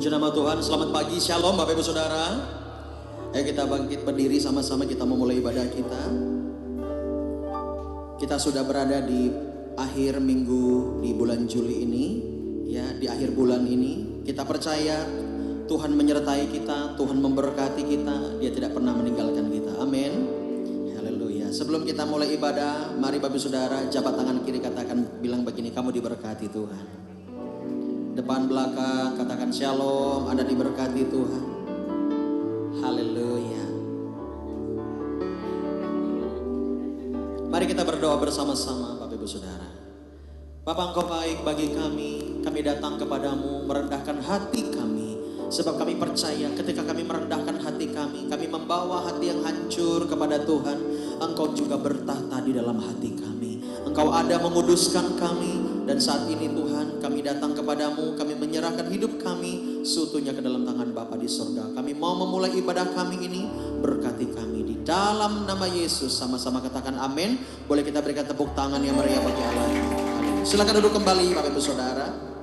Puji nama Tuhan, selamat pagi, shalom Bapak Ibu Saudara. Ayo kita bangkit berdiri sama-sama, kita memulai ibadah kita. Kita sudah berada di akhir minggu di bulan Juli ini, ya, di akhir bulan ini. Kita percaya Tuhan menyertai kita, Tuhan memberkati kita, Dia tidak pernah meninggalkan kita. Amin. Haleluya. Sebelum kita mulai ibadah, mari Bapak Ibu Saudara, jabat tangan kiri katakan, bilang begini, kamu diberkati Tuhan. Depan belakang katakan shalom, Anda diberkati Tuhan. Haleluya. Mari kita berdoa bersama-sama Bapak Ibu Saudara. Bapa, Engkau baik bagi kami datang kepadamu merendahkan hati kami. Sebab kami percaya ketika kami merendahkan hati kami membawa hati yang hancur kepada Tuhan. Engkau juga bertahta di dalam hati kami. Engkau ada menguduskan kami. Dan saat ini Tuhan, kami datang kepadamu, kami menyerahkan hidup kami seutuhnya ke dalam tangan Bapa di surga. Kami mau memulai ibadah kami ini, berkati kami di dalam nama Yesus. Sama-sama katakan amin. Boleh kita berikan tepuk tangan yang meriah bagi Allah. Silakan duduk kembali Bapak Ibu Saudara.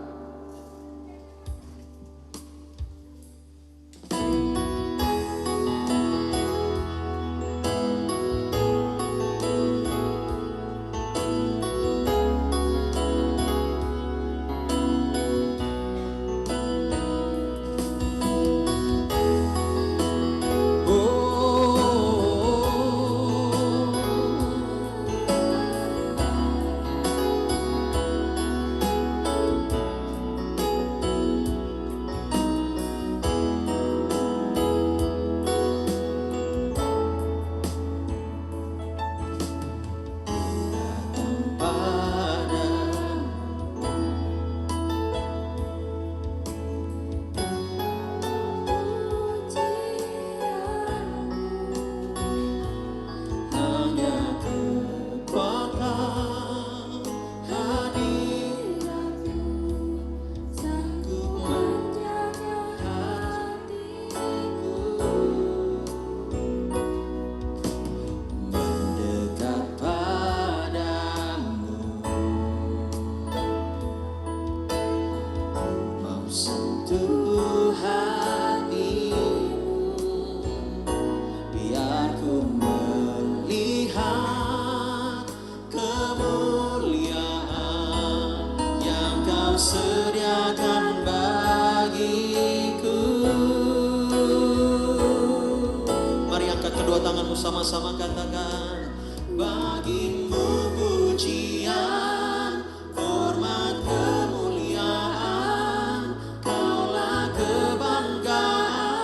Sama-sama katakan, bagimu pujian, hormat, kemuliaan, Kaulah kebanggaan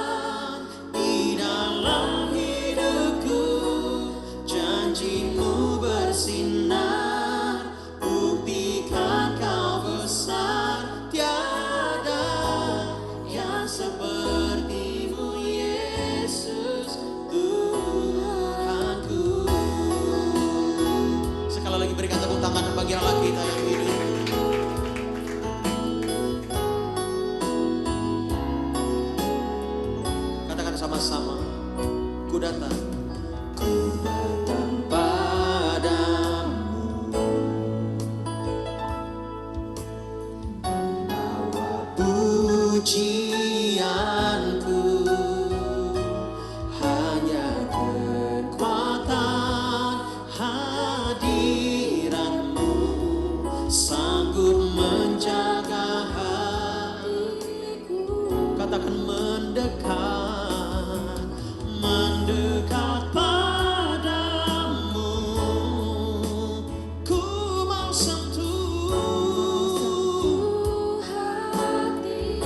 di dalam hidupku. Janjimu bersinar, buktikan Kau besar, tiada yang sepertimu Yesus. Berikan tepuk tangan bagi Allah kita yang hidup. Katakan sama-sama, ku datang. Ku datang padamu, membawa pujianku. Hanya kekuatan hadiratmu sanggup menjaga hatiku. Katakan mendekat padamu. Ku mau sentuh hati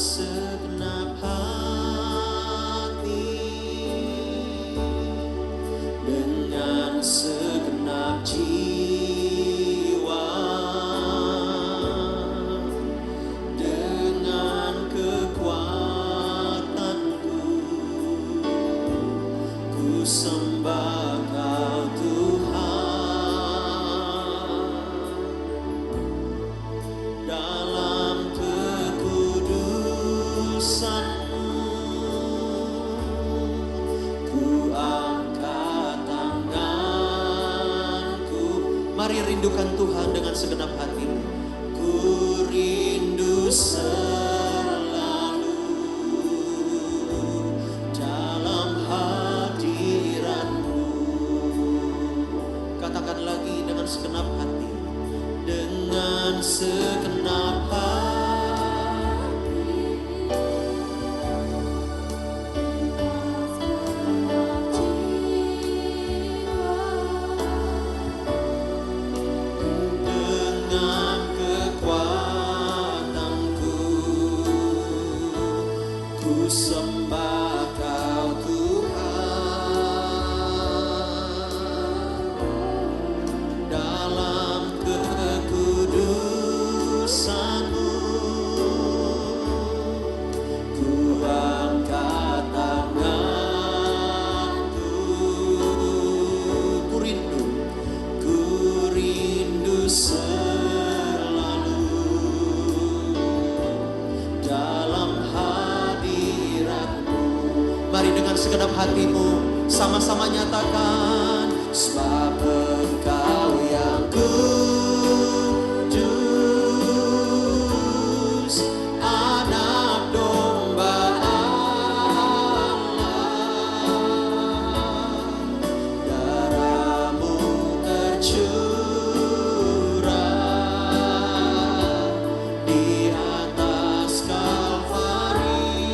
segenap hati, dengan segenap jiwa, dengan kekuatanku, ku sembah Kau Tuhan. Dalam kekudusan-Mu, ku angkat tanganku. Mari rindukan Tuhan dengan segenap hatimu. Ku rindu selalu dalam hadirat-Mu. Katakan lagi dengan segenap hati. Dengan segenap hati, dengan kekuatanku, ku sembah Kau Tuhan. Dalam kekudusan-Mu, ku angkat tanganku. Ku rindu selalu dalam hadirat-Mu. Mari dengan segenap hatimu sama-sama nyatakan, sebab Engkau yang kudus, anak domba Allah, darah-Mu tercurah di atas Kalvari.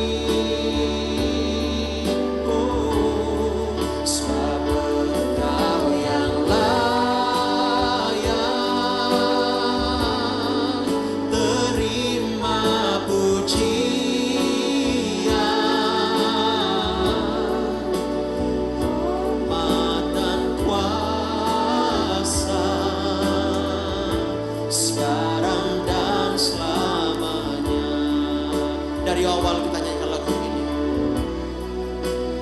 Oh, sebab Engkau yang layak terima pujian, hormat dan kuasa, sekarang dan selamanya. Dari awal kita nyanyikan lagu ini.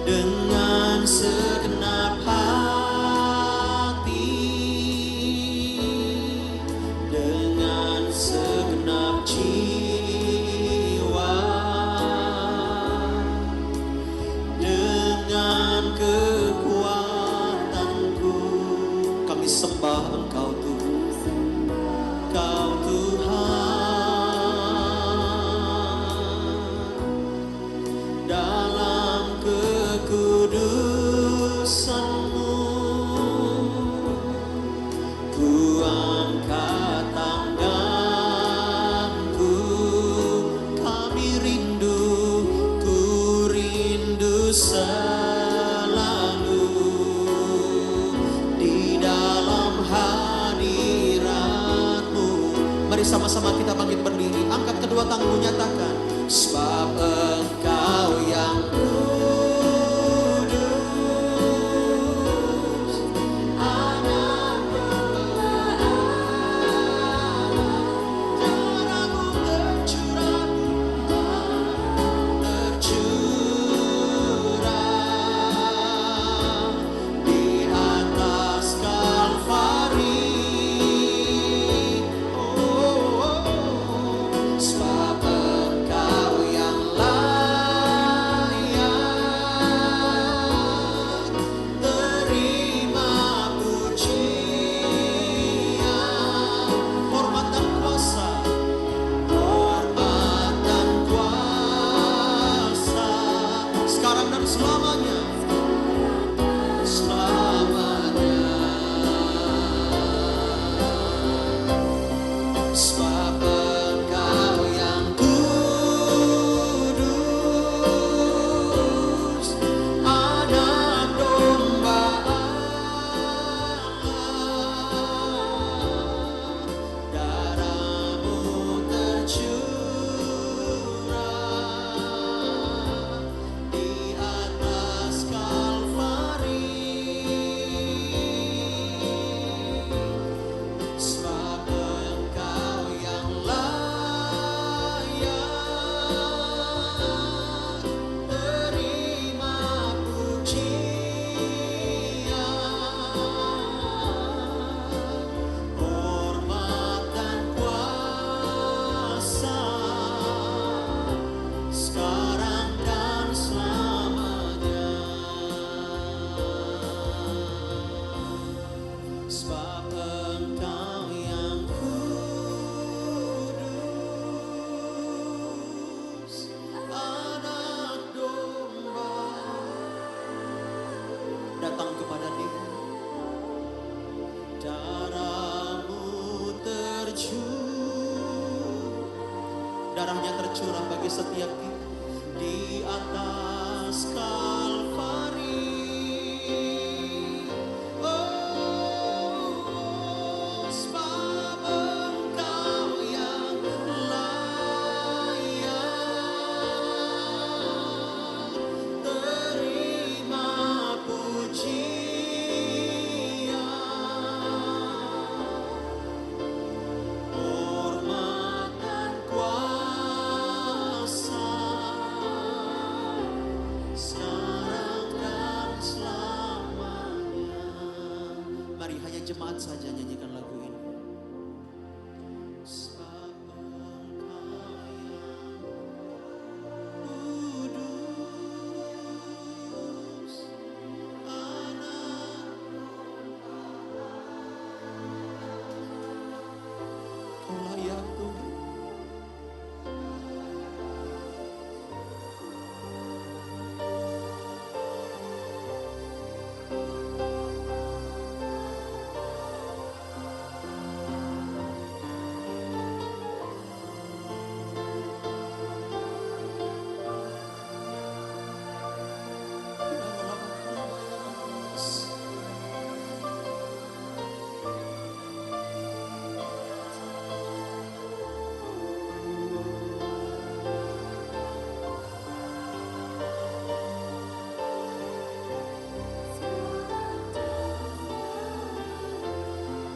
Dengan segenap hati, dengan segenap jiwa, dengan kekuatanku, kami sembah Engkau Tuhan. Kau Tuhan, dalam kekudusan-Mu, ku angkat tanganku. Kami rindu, ku rindu selalu di dalam hadirat-Mu. Mari sama-sama kita bangkit berdiri, angkat kedua tanganmu, nyatakan, sebab Engkau yang kudus, anak domba Allah, darah-Mu tercurah di atas Kalvari. Oh, sebab Engkau yang layak darahnya tercurah bagi setiap kita di atas Kalvari. Oh, sebab Engkau yang layak terima pujian, hormat dan kuasa sekarang dan selamanya. Mari hanya jemaat saja nyanyikan lagu ini. Sebab Engkau yang kudus, anak Kau layak Tuhan.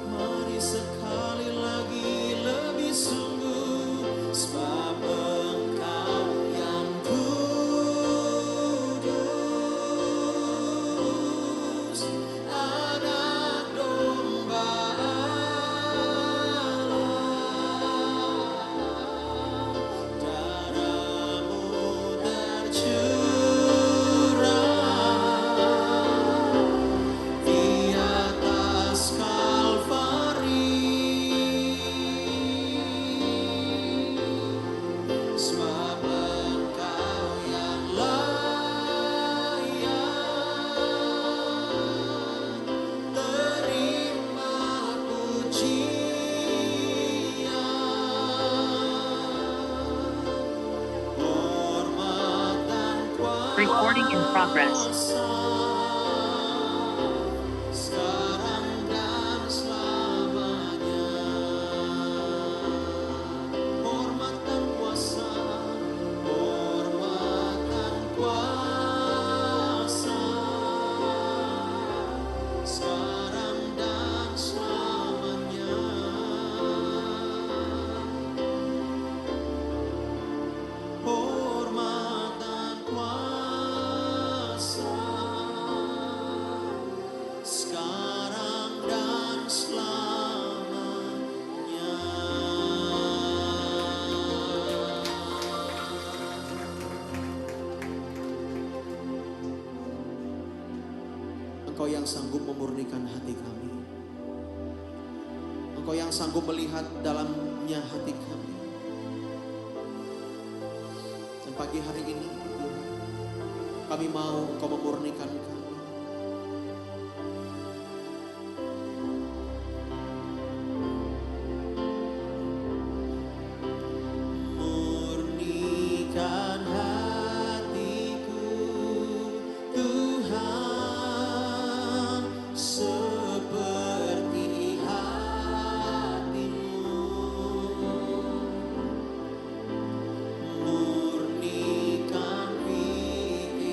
Mari sekali lagi lebih sungguh, sebab Engkau yang kudus, anak domba Allah, darahmu tercurah di atas Kalvari. Sebab Engkau yang layak terima pujian, hormat dan Recording in progress. kuasa sekarang dan selamanya. Hormat dan kuasa, hormat dan kuasa sekarang dan selamanya. Hormat dan kuasa sekarang dan selamanya. Engkau yang sanggup memurnikan hati kami, Engkau yang sanggup melihat dalamnya hati kami. Dan pagi hari ini Tuhan, kami mau Engkau memurnikan kami. Murnikan hatiku Tuhan, seperti hati-Mu. Murnikan pikiranku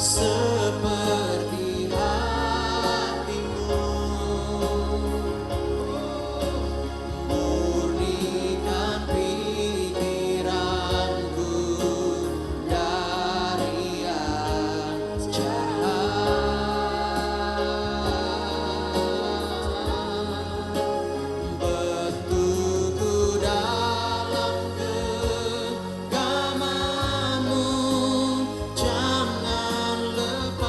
seperti hatimu. Murnikan pikiranku dari yang jahat. Bentukku dalam genggamanmu, jangan lepaskan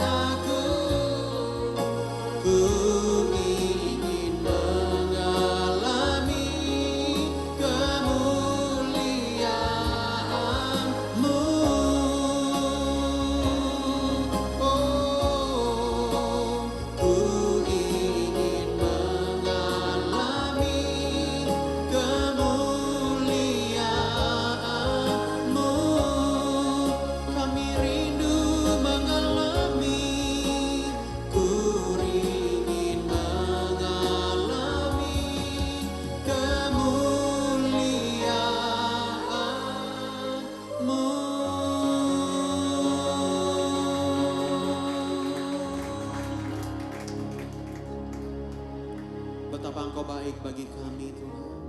aku. Ku ingin mengalami kemuliaan-Mu. Oh, ku ingin mengalami kemuliaan-Mu. Kami rindu mengalami, ku ingin mengalami kemuliaan-Mu. Betapa Engkau baik bagi kami Tuhan.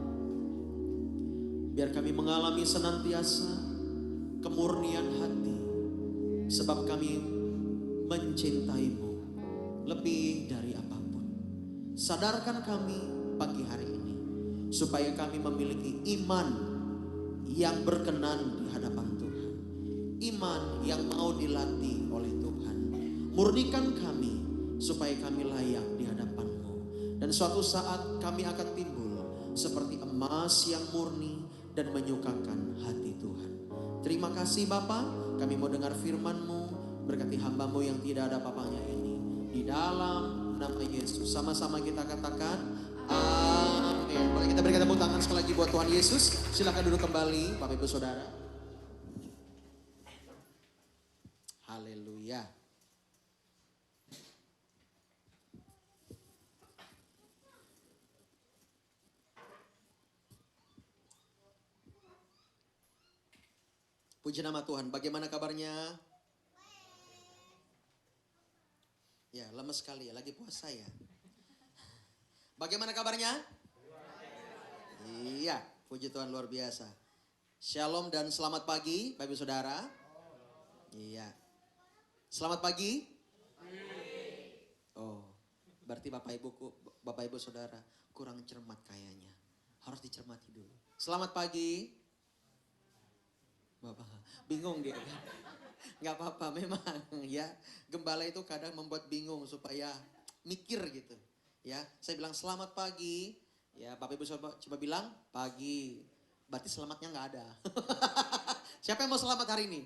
Biar kami mengalami senantiasa kemurnian hati, sebab kami mencintai-Mu lebih dari apapun. Sadarkan kami pagi hari ini, supaya kami memiliki iman yang berkenan di hadapan Tuhan. Iman yang mau dilatih oleh Tuhan. Murnikan kami, supaya kami layak di hadapan-Mu. Dan suatu saat kami akan timbul seperti emas yang murni dan menyukakan hati Tuhan. Terima kasih Bapa, kami mau dengar firman-Mu, berkati hamba-Mu yang tidak ada apa-apanya ini. Di dalam nama Yesus, sama-sama kita katakan amin. Boleh kita berikan tepuk tangan sekali lagi buat Tuhan Yesus. Silakan duduk kembali Bapak Ibu Saudara. Haleluya. Puji nama Tuhan. Bagaimana kabarnya? Ya, lemes sekali ya, lagi puasa ya. Bagaimana kabarnya? Iya, puji Tuhan luar biasa. Shalom dan selamat pagi, Bapak Ibu Saudara. Iya. Selamat pagi. Oh, berarti Bapak Ibu Saudara kurang cermat kayaknya. Harus dicermati dulu. Selamat pagi. Bapak bingung dia kan. Nggak apa-apa memang ya. Gembala itu kadang membuat bingung supaya mikir gitu. Ya, saya bilang selamat pagi. Ya, Bapak Ibu coba bilang pagi. Berarti selamatnya nggak ada. Siapa yang mau selamat hari ini?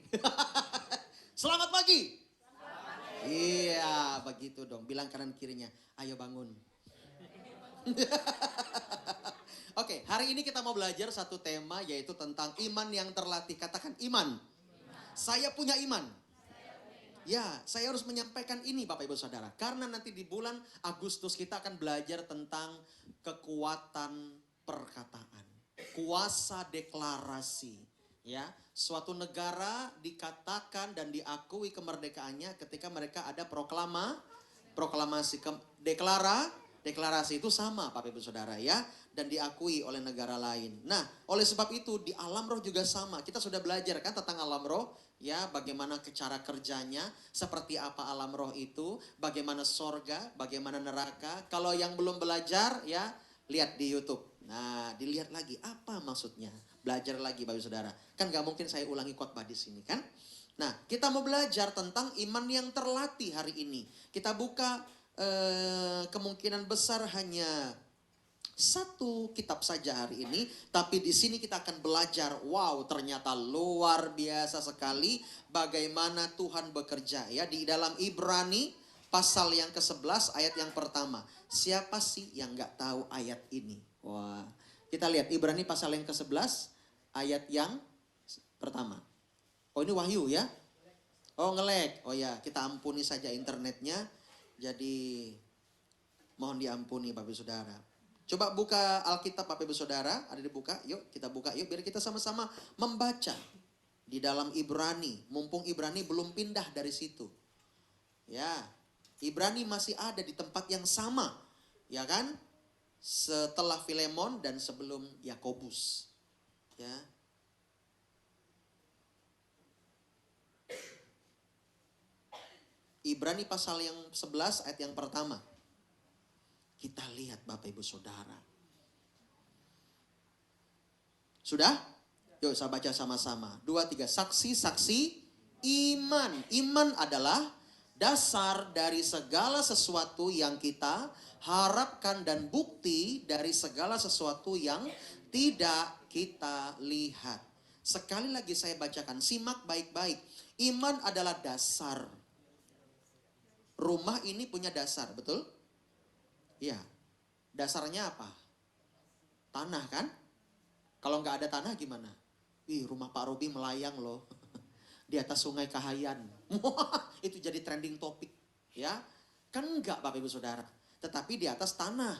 Selamat pagi. Iya, begitu dong. Bilang kanan kirinya, ayo bangun. Oke, hari ini kita mau belajar satu tema yaitu tentang iman yang terlatih. Katakan iman. Saya punya iman. Ya, saya harus menyampaikan ini Bapak Ibu Saudara. Karena nanti di bulan Agustus kita akan belajar tentang kekuatan perkataan. Kuasa deklarasi. Ya, suatu negara dikatakan dan diakui kemerdekaannya ketika mereka ada proklamasi. Deklarasi itu sama Bapak Ibu Saudara ya. Dan diakui oleh negara lain. Nah, oleh sebab itu di alam roh juga sama. Kita sudah belajar kan tentang alam roh. Ya, bagaimana cara kerjanya, seperti apa alam roh itu, bagaimana sorga, bagaimana neraka. Kalau yang belum belajar ya, lihat di YouTube. Nah, dilihat lagi apa maksudnya. Belajar lagi Bapak Ibu Saudara. Kan gak mungkin saya ulangi khotbah di sini kan. Nah, kita mau belajar tentang iman yang terlatih hari ini. Kita buka kemungkinan besar hanya satu kitab saja hari ini, tapi di sini kita akan belajar, wow ternyata luar biasa sekali bagaimana Tuhan bekerja ya di dalam Ibrani pasal yang ke-11 ayat yang pertama. Siapa sih yang nggak tahu ayat ini? Wah, kita lihat Ibrani pasal yang ke-11 ayat yang pertama. Oh ini Wahyu ya? Oh nge-lag. Oh ya, kita ampuni saja internetnya. Jadi mohon diampuni Bapak Ibu Saudara. Coba buka Alkitab Bapak Ibu Saudara, ada dibuka, yuk kita buka yuk biar kita sama-sama membaca. Di dalam Ibrani, mumpung Ibrani belum pindah dari situ. Ya, Ibrani masih ada di tempat yang sama, ya kan? Setelah Filemon dan sebelum Yakobus. Ya. Ibrani pasal yang 11 ayat yang pertama. Kita lihat Bapak Ibu Saudara. Sudah? Yuk saya baca sama-sama. 2, 3. Saksi-saksi iman. Iman adalah dasar dari segala sesuatu yang kita harapkan dan bukti dari segala sesuatu yang tidak kita lihat. Sekali lagi saya bacakan, simak baik-baik. Iman adalah dasar. Rumah ini punya dasar, betul? Ya. Dasarnya apa? Tanah kan? Kalau nggak ada tanah gimana? Ih, rumah Pak Robi melayang loh. Di atas sungai Kahayan. Itu jadi trending topik. Ya. Kan enggak Bapak Ibu Saudara. Tetapi di atas tanah.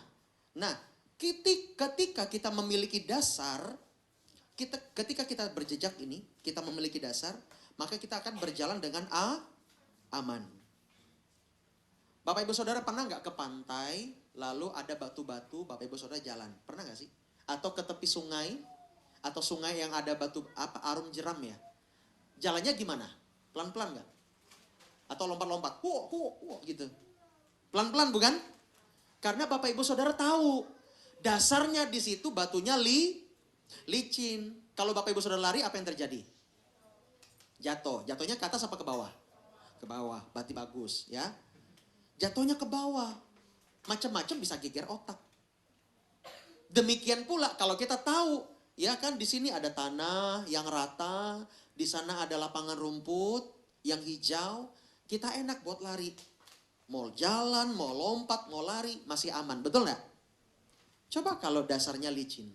Nah, ketika kita memiliki dasar, ketika kita berjejak ini, kita memiliki dasar, maka kita akan berjalan dengan aman. Bapak Ibu Saudara pernah nggak ke pantai, lalu ada batu-batu, Bapak Ibu Saudara jalan? Pernah nggak sih? Atau ke tepi sungai, atau sungai yang ada batu arum jeram ya? Jalannya gimana? Pelan-pelan nggak? Atau lompat-lompat? Gitu. Pelan-pelan bukan? Karena Bapak Ibu Saudara tahu dasarnya di situ batunya licin. Kalau Bapak Ibu Saudara lari, apa yang terjadi? Jatuh. Jatuhnya ke atas apa ke bawah? Ke bawah. Berarti bagus ya. Jatuhnya ke bawah. Macam-macam bisa geger otak. Demikian pula kalau kita tahu, ya kan di sini ada tanah yang rata, di sana ada lapangan rumput yang hijau, kita enak buat lari. Mau jalan, mau lompat, mau lari, masih aman, betul nggak? Coba kalau dasarnya licin.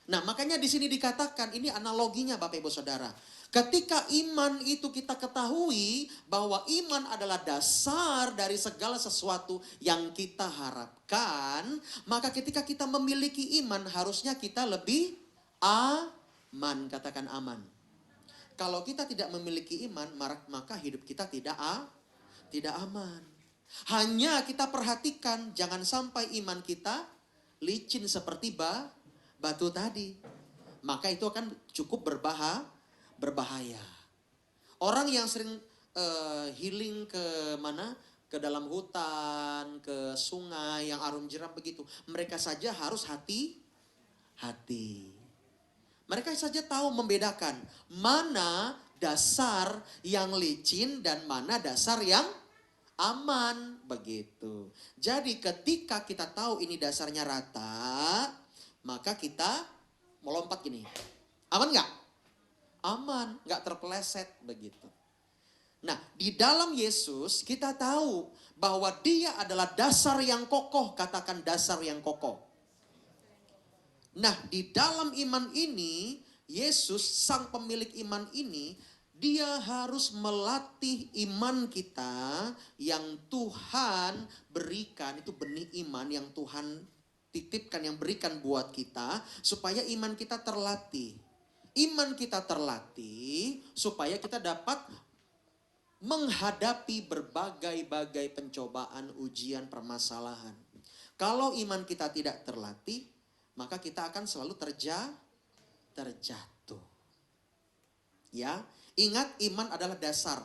Nah, makanya di sini dikatakan ini analoginya Bapak Ibu Saudara. Ketika iman itu kita ketahui bahwa iman adalah dasar dari segala sesuatu yang kita harapkan, maka ketika kita memiliki iman harusnya kita lebih aman, katakan aman. Kalau kita tidak memiliki iman, maka hidup kita tidak aman. Hanya kita perhatikan jangan sampai iman kita licin seperti batu tadi. Maka itu akan cukup berbahaya. Orang yang sering healing ke mana? Ke dalam hutan, ke sungai yang arum jeram begitu. Mereka saja harus hati-hati. Mereka saja tahu membedakan mana dasar yang licin dan mana dasar yang aman begitu. Jadi ketika kita tahu ini dasarnya rata, maka kita melompat gini. Aman nggak? Aman, nggak terpeleset begitu. Nah, di dalam Yesus kita tahu bahwa Dia adalah dasar yang kokoh, katakan dasar yang kokoh. Nah, di dalam iman ini, Yesus sang pemilik iman ini, Dia harus melatih iman kita yang Tuhan berikan, itu benih iman yang Tuhan titipkan, yang berikan buat kita, supaya iman kita terlatih. Iman kita terlatih supaya kita dapat menghadapi berbagai-bagai pencobaan, ujian, permasalahan. Kalau iman kita tidak terlatih, maka kita akan selalu terjatuh. Ya, ingat iman adalah dasar.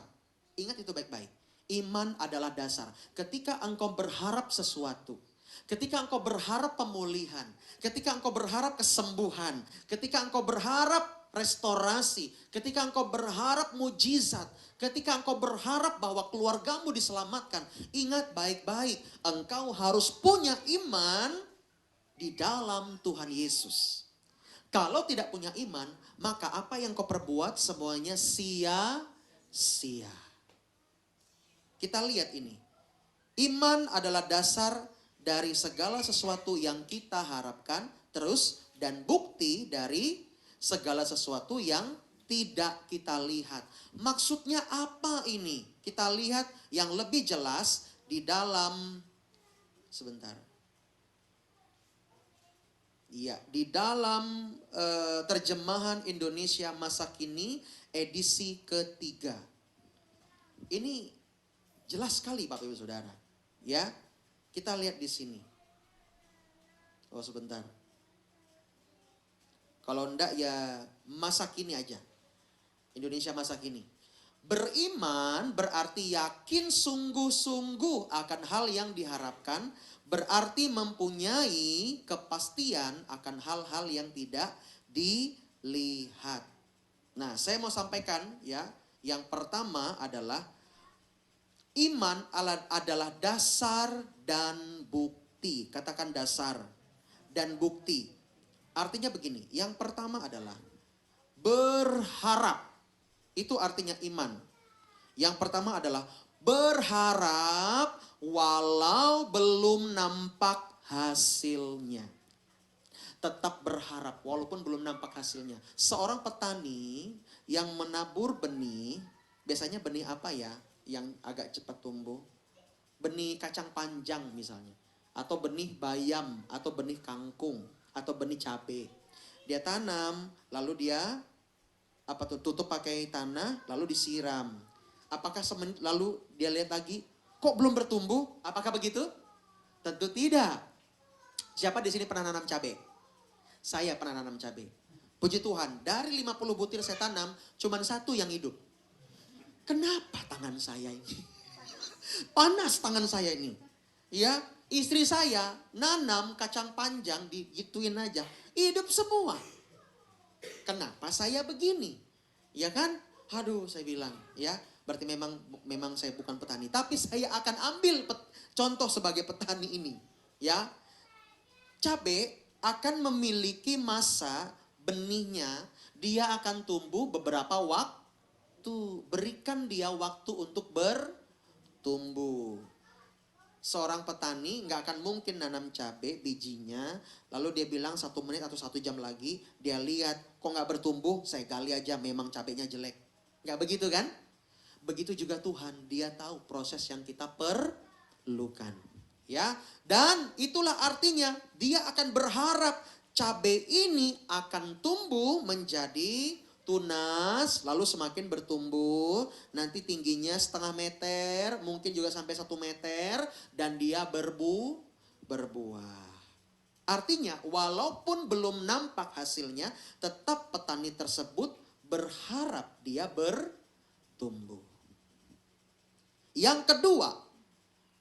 Ingat itu baik-baik. Iman adalah dasar. Ketika engkau berharap sesuatu, ketika engkau berharap pemulihan, ketika engkau berharap kesembuhan, ketika engkau berharap restorasi, ketika engkau berharap mujizat, ketika engkau berharap bahwa keluargamu diselamatkan, ingat baik-baik, engkau harus punya iman di dalam Tuhan Yesus. Kalau tidak punya iman, maka apa yang kau perbuat semuanya sia-sia. Kita lihat ini. Iman adalah dasar dari segala sesuatu yang kita harapkan, terus dan bukti dari segala sesuatu yang tidak kita lihat. Maksudnya apa ini? Kita lihat yang lebih jelas di dalam, sebentar. Iya, di dalam terjemahan Indonesia masa kini edisi ketiga. Ini jelas sekali Bapak Ibu Saudara. Ya, kita lihat di sini. Oh sebentar. Kalau enggak ya masa kini aja. Indonesia masa kini. Beriman berarti yakin sungguh-sungguh akan hal yang diharapkan. Berarti mempunyai kepastian akan hal-hal yang tidak dilihat. Nah, saya mau sampaikan ya, yang pertama adalah iman adalah dasar dan bukti. Katakan dasar dan bukti. Artinya begini, yang pertama adalah berharap. Itu artinya iman. Yang pertama adalah berharap walau belum nampak hasilnya. Tetap berharap walaupun belum nampak hasilnya. Seorang petani yang menabur benih, biasanya benih apa ya yang agak cepat tumbuh? Benih kacang panjang misalnya. Atau benih bayam, atau benih kangkung, atau benih cabai. Dia tanam, lalu dia tutup pakai tanah, lalu disiram. Apakah semenit lalu dia lihat lagi, kok belum bertumbuh? Apakah begitu? Tentu tidak. Siapa di sini pernah nanam cabai? Saya pernah nanam cabai. Puji Tuhan, dari 50 butir saya tanam, cuma 1 yang hidup. Kenapa tangan saya ini? Panas tangan saya ini. Ya, istri saya nanam kacang panjang, digituin aja, hidup semua. Kenapa saya begini? Ya kan? Aduh, saya bilang, ya, berarti memang saya bukan petani, tapi saya akan ambil contoh sebagai petani ini, ya. Cabai akan memiliki masa benihnya, dia akan tumbuh beberapa waktu. Berikan dia waktu untuk bertumbuh. Seorang petani nggak akan mungkin nanam cabai bijinya, lalu dia bilang 1 menit atau 1 jam lagi, dia lihat kok nggak bertumbuh, saya gali aja, memang cabainya jelek. Nggak begitu kan? Begitu juga Tuhan, dia tahu proses yang kita perlukan. Ya, dan itulah artinya dia akan berharap cabai ini akan tumbuh menjadi tunas, lalu semakin bertumbuh, nanti tingginya 0,5 meter, mungkin juga sampai 1 meter, dan dia berbuah. Artinya walaupun belum nampak hasilnya, tetap petani tersebut berharap dia bertumbuh. Yang kedua,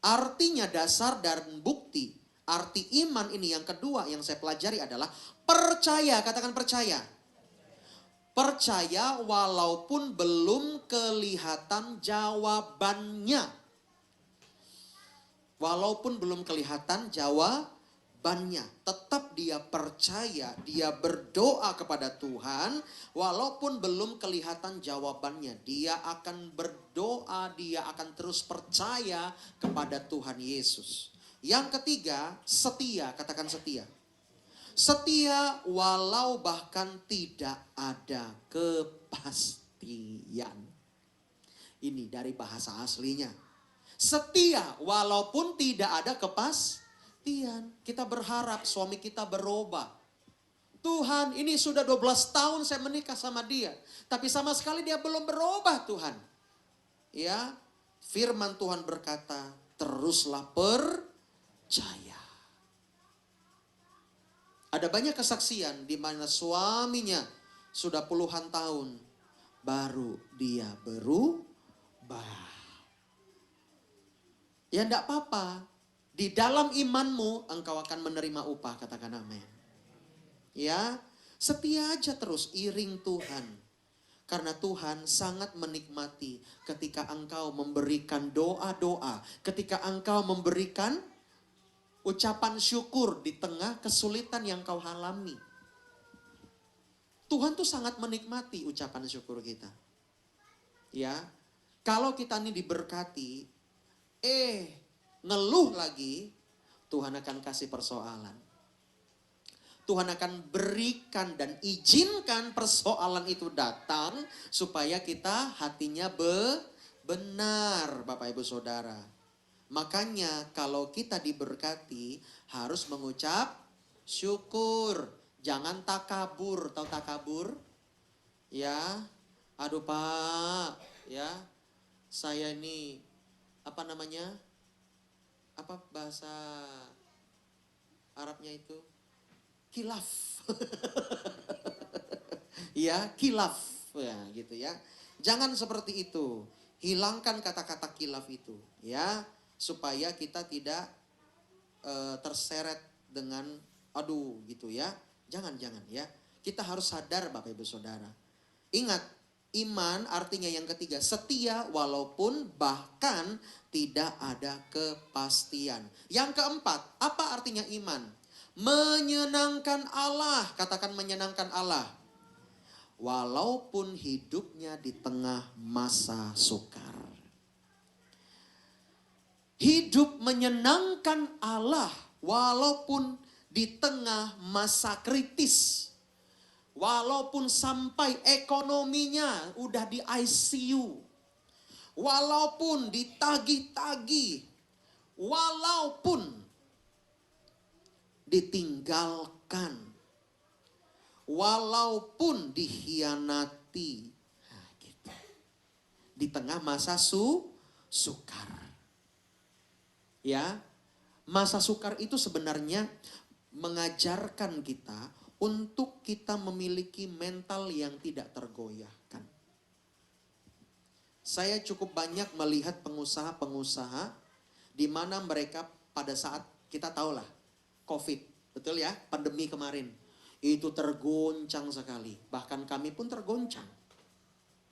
artinya dasar dan bukti. Arti iman ini yang kedua yang saya pelajari adalah percaya. Katakan percaya. Percaya walaupun belum kelihatan jawabannya. Walaupun belum kelihatan jawabannya. Tetap dia percaya, dia berdoa kepada Tuhan. Walaupun belum kelihatan jawabannya. Dia akan berdoa, dia akan terus percaya kepada Tuhan Yesus. Yang ketiga, setia. Katakan setia. Setia walau bahkan tidak ada kepastian. Ini dari bahasa aslinya. Setia walaupun tidak ada kepastian. Kita berharap suami kita berubah. Tuhan, ini sudah 12 tahun saya menikah sama dia. Tapi sama sekali dia belum berubah Tuhan. Ya, firman Tuhan berkata, teruslah percaya. Ada banyak kesaksian di mana suaminya sudah puluhan tahun baru dia berubah. Ya enggak apa-apa. Di dalam imanmu engkau akan menerima upah, katakan amin. Ya, setia aja terus iring Tuhan. Karena Tuhan sangat menikmati ketika engkau memberikan doa-doa, ketika engkau memberikan ucapan syukur di tengah kesulitan yang kau alami. Tuhan tuh sangat menikmati ucapan syukur kita. Ya, kalau kita ini diberkati, ngeluh lagi, Tuhan akan kasih persoalan. Tuhan akan berikan dan izinkan persoalan itu datang supaya kita hatinya benar, Bapak Ibu Saudara. Makanya kalau kita diberkati harus mengucap Syukur. Jangan takabur. Tahu takabur? Ya. Aduh Pak. Ya. Saya ini. Apa namanya? Apa bahasa Arabnya itu? Kilaf. Ya, kilaf. Ya gitu ya. Jangan seperti itu. Hilangkan kata-kata kilaf itu. Ya. Supaya kita tidak terseret dengan aduh gitu ya. Jangan ya. Kita harus sadar Bapak Ibu Saudara. Ingat, iman artinya yang ketiga, setia walaupun bahkan tidak ada kepastian. Yang keempat, apa artinya iman? Menyenangkan Allah, katakan menyenangkan Allah. Walaupun hidupnya di tengah masa sukar. Hidup menyenangkan Allah walaupun di tengah masa kritis. Walaupun sampai ekonominya udah di ICU. Walaupun ditagih-tagih. Walaupun ditinggalkan. Walaupun dikhianati. Nah, gitu. Di tengah masa sukar. Ya, masa sukar itu sebenarnya mengajarkan kita untuk kita memiliki mental yang tidak tergoyahkan. Saya cukup banyak melihat pengusaha-pengusaha di mana mereka pada saat kita tahulah COVID, betul ya, pandemi kemarin. Itu tergoncang sekali, bahkan kami pun tergoncang.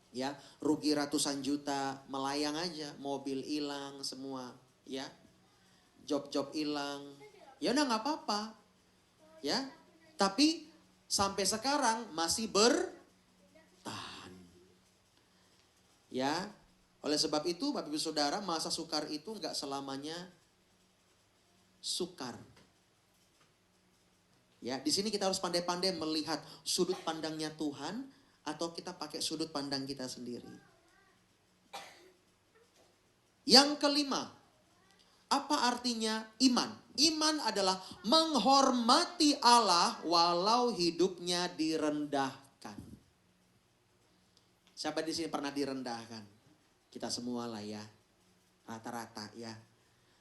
Ya, rugi ratusan juta, melayang aja, mobil hilang semua, ya. Job-job hilang. Ya udah nggak apa-apa. Ya. Tapi sampai sekarang masih bertahan. Ya. Oleh sebab itu Bapak Ibu Saudara, masa sukar itu nggak selamanya sukar. Ya, di sini kita harus pandai-pandai melihat sudut pandangnya Tuhan atau kita pakai sudut pandang kita sendiri. Yang kelima, apa artinya iman? Iman adalah menghormati Allah walau hidupnya direndahkan. Siapa di sini pernah direndahkan? Kita semua lah ya. Rata-rata ya.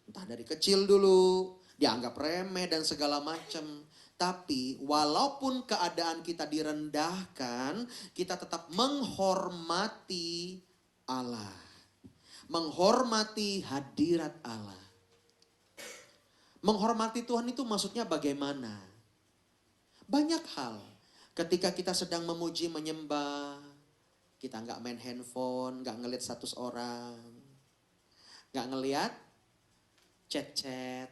Entah dari kecil dulu, dianggap remeh dan segala macam. Tapi walaupun keadaan kita direndahkan, kita tetap menghormati Allah. Menghormati hadirat Allah. Menghormati Tuhan itu maksudnya bagaimana? Banyak hal. Ketika kita sedang memuji, menyembah, kita nggak main handphone, nggak ngeliat status orang, nggak ngeliat chat-chat,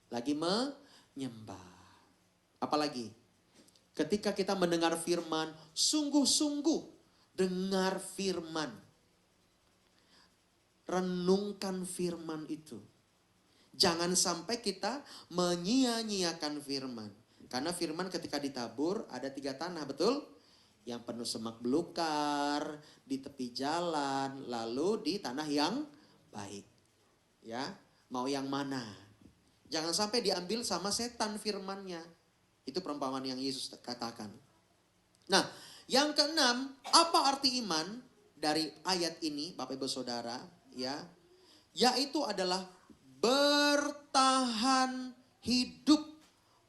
lagi menyembah. Apalagi ketika kita mendengar firman, sungguh-sungguh dengar firman. Renungkan firman itu. Jangan sampai kita menyia-nyiakan firman. Karena firman ketika ditabur ada 3 tanah, betul? Yang penuh semak belukar, di tepi jalan, lalu di tanah yang baik. Ya, mau yang mana? Jangan sampai diambil sama setan firmannya. Itu perumpamaan yang Yesus katakan. Nah, yang keenam, apa arti iman dari ayat ini, Bapak Ibu Saudara? Ya, yaitu adalah bertahan hidup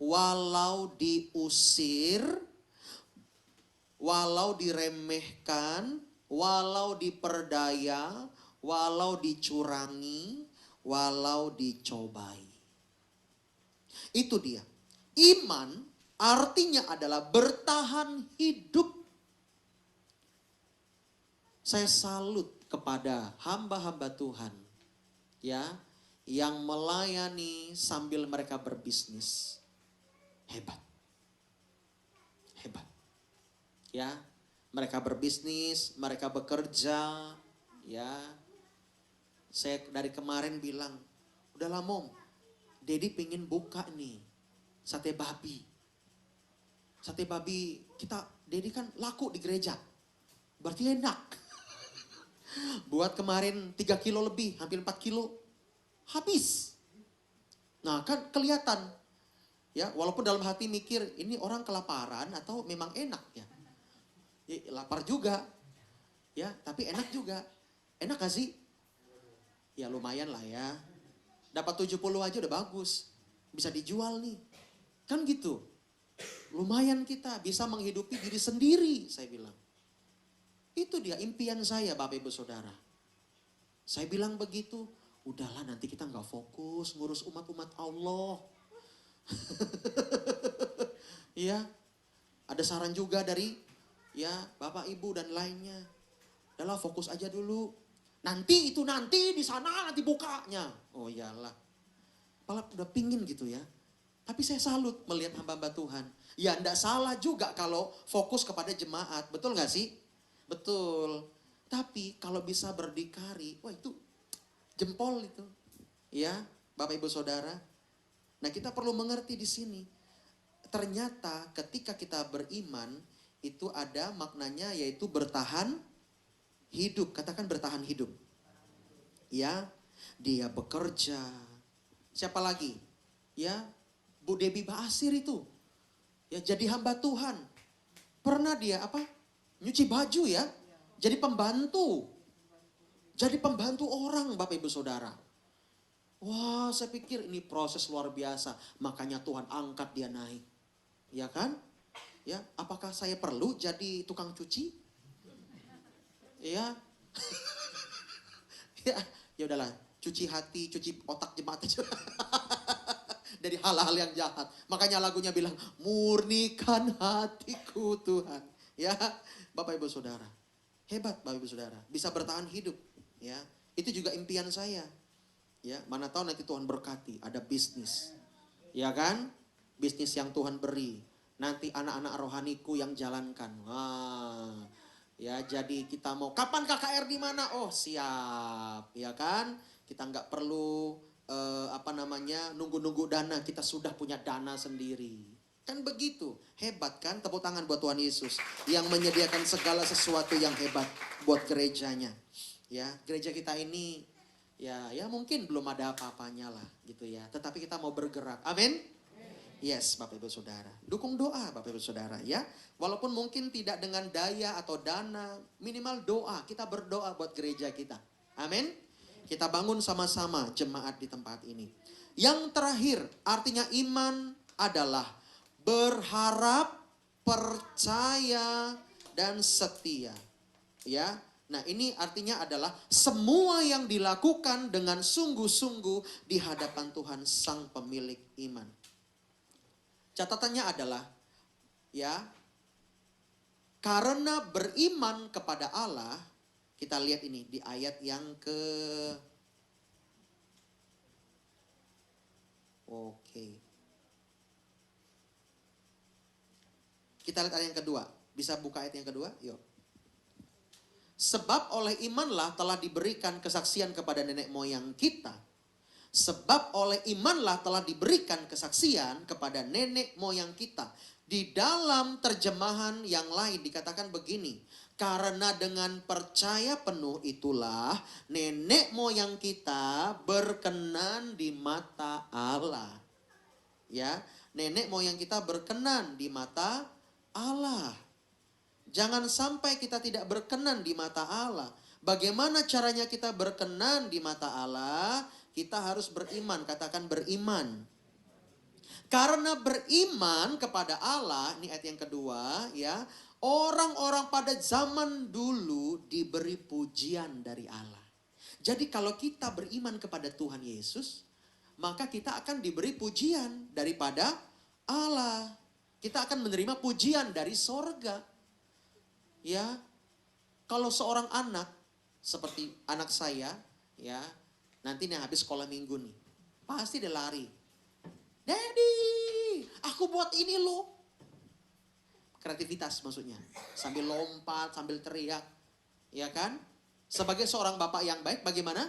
walau diusir, walau diremehkan, walau diperdaya, walau dicurangi, walau dicobai. Itu dia. Iman artinya adalah bertahan hidup. Saya salut kepada hamba-hamba Tuhan, ya, yang melayani sambil mereka berbisnis. Hebat. Hebat. Ya, mereka berbisnis, mereka bekerja, ya. Saya dari kemarin bilang, udahlah Mom, Dedi pengen buka nih sate babi. Sate babi kita, Dedi kan laku di gereja. Berarti enak. Buat kemarin 3 kilo lebih, hampir 4 kilo. Habis. Nah kan kelihatan. Ya, walaupun dalam hati mikir, ini orang kelaparan atau memang enak ya. Ya, lapar juga. Ya, tapi enak juga. Enak gak sih? Ya lumayan lah ya. Dapat 70 aja udah bagus. Bisa dijual nih. Kan gitu. Lumayan kita bisa menghidupi diri sendiri, saya bilang. Itu dia impian saya Bapak Ibu Saudara. Saya bilang begitu, udahlah nanti kita gak fokus ngurus umat-umat Allah. Ya, ada saran juga dari ya Bapak Ibu dan lainnya. Udahlah fokus aja dulu. Nanti di sana nanti bukanya. Oh iyalah. Malah udah pingin gitu ya. Tapi saya salut melihat hamba-hamba Tuhan. Ya enggak salah juga kalau fokus kepada jemaat. Betul gak sih? Betul. Tapi kalau bisa berdikari, wah itu jempol itu. Ya, Bapak Ibu Saudara. Nah kita perlu mengerti di sini. Ternyata ketika kita beriman, itu ada maknanya yaitu bertahan hidup. Katakan bertahan hidup. Ya, dia bekerja. Siapa lagi? Ya, Bu Debbie Basir itu. Ya jadi hamba Tuhan. Pernah dia apa? Nyuci baju ya. Jadi pembantu. Jadi pembantu orang Bapak Ibu Saudara. Wah saya pikir ini proses luar biasa. Makanya Tuhan angkat dia naik. Ya kan? Ya, apakah saya perlu jadi tukang cuci? Ya. Ya udahlah, cuci hati, cuci otak jemaat aja. Dari hal-hal yang jahat. Makanya lagunya bilang, murnikan hatiku Tuhan. Ya, Bapak Ibu Saudara. Hebat Bapak Ibu Saudara, bisa bertahan hidup. Ya, itu juga impian saya. Ya, mana tahu nanti Tuhan berkati, ada bisnis. Ya kan? Bisnis yang Tuhan beri. Nanti anak-anak rohaniku yang jalankan. Wah. Ya, jadi kita mau kapan KKR di mana? Oh, siap. Ya kan? Kita nggak perlu nunggu-nunggu dana, kita sudah punya dana sendiri. Kan begitu. Hebat kan? Tepuk tangan buat Tuhan Yesus yang menyediakan segala sesuatu yang hebat buat gerejanya. Ya, gereja kita ini ya mungkin belum ada apa-apanya lah gitu ya. Tetapi kita mau bergerak. Amin. Yes, Bapak Ibu Saudara. Dukung doa Bapak Ibu Saudara ya. Walaupun mungkin tidak dengan daya atau dana, minimal doa. Kita berdoa buat gereja kita. Amin. Kita bangun sama-sama jemaat di tempat ini. Yang terakhir, artinya iman adalah berharap, percaya, dan setia. Ya. Nah, ini artinya adalah semua yang dilakukan dengan sungguh-sungguh di hadapan Tuhan Sang Pemilik iman. Catatannya adalah ya, karena beriman kepada Allah, kita lihat ini di ayat yang Kita lihat ayat yang kedua. Bisa buka ayat yang kedua? Yuk. Sebab oleh imanlah telah diberikan kesaksian kepada nenek moyang kita. Sebab oleh imanlah telah diberikan kesaksian kepada nenek moyang kita. Di dalam terjemahan yang lain dikatakan begini. Karena dengan percaya penuh itulah nenek moyang kita berkenan di mata Allah. Ya, nenek moyang kita berkenan di mata Allah. Jangan sampai kita tidak berkenan di mata Allah. Bagaimana caranya kita berkenan di mata Allah? Kita harus beriman, katakan beriman. Karena beriman kepada Allah, ini ayat yang kedua ya. Orang-orang pada zaman dulu diberi pujian dari Allah. Jadi kalau kita beriman kepada Tuhan Yesus, maka kita akan diberi pujian daripada Allah. Kita akan menerima pujian dari sorga. Ya, kalau seorang anak seperti anak saya, ya, nanti nih habis sekolah minggu nih, pasti dia lari. Daddy, aku buat ini loh. Kreativitas maksudnya, sambil lompat, sambil teriak, ya kan? Sebagai seorang bapak yang baik, bagaimana?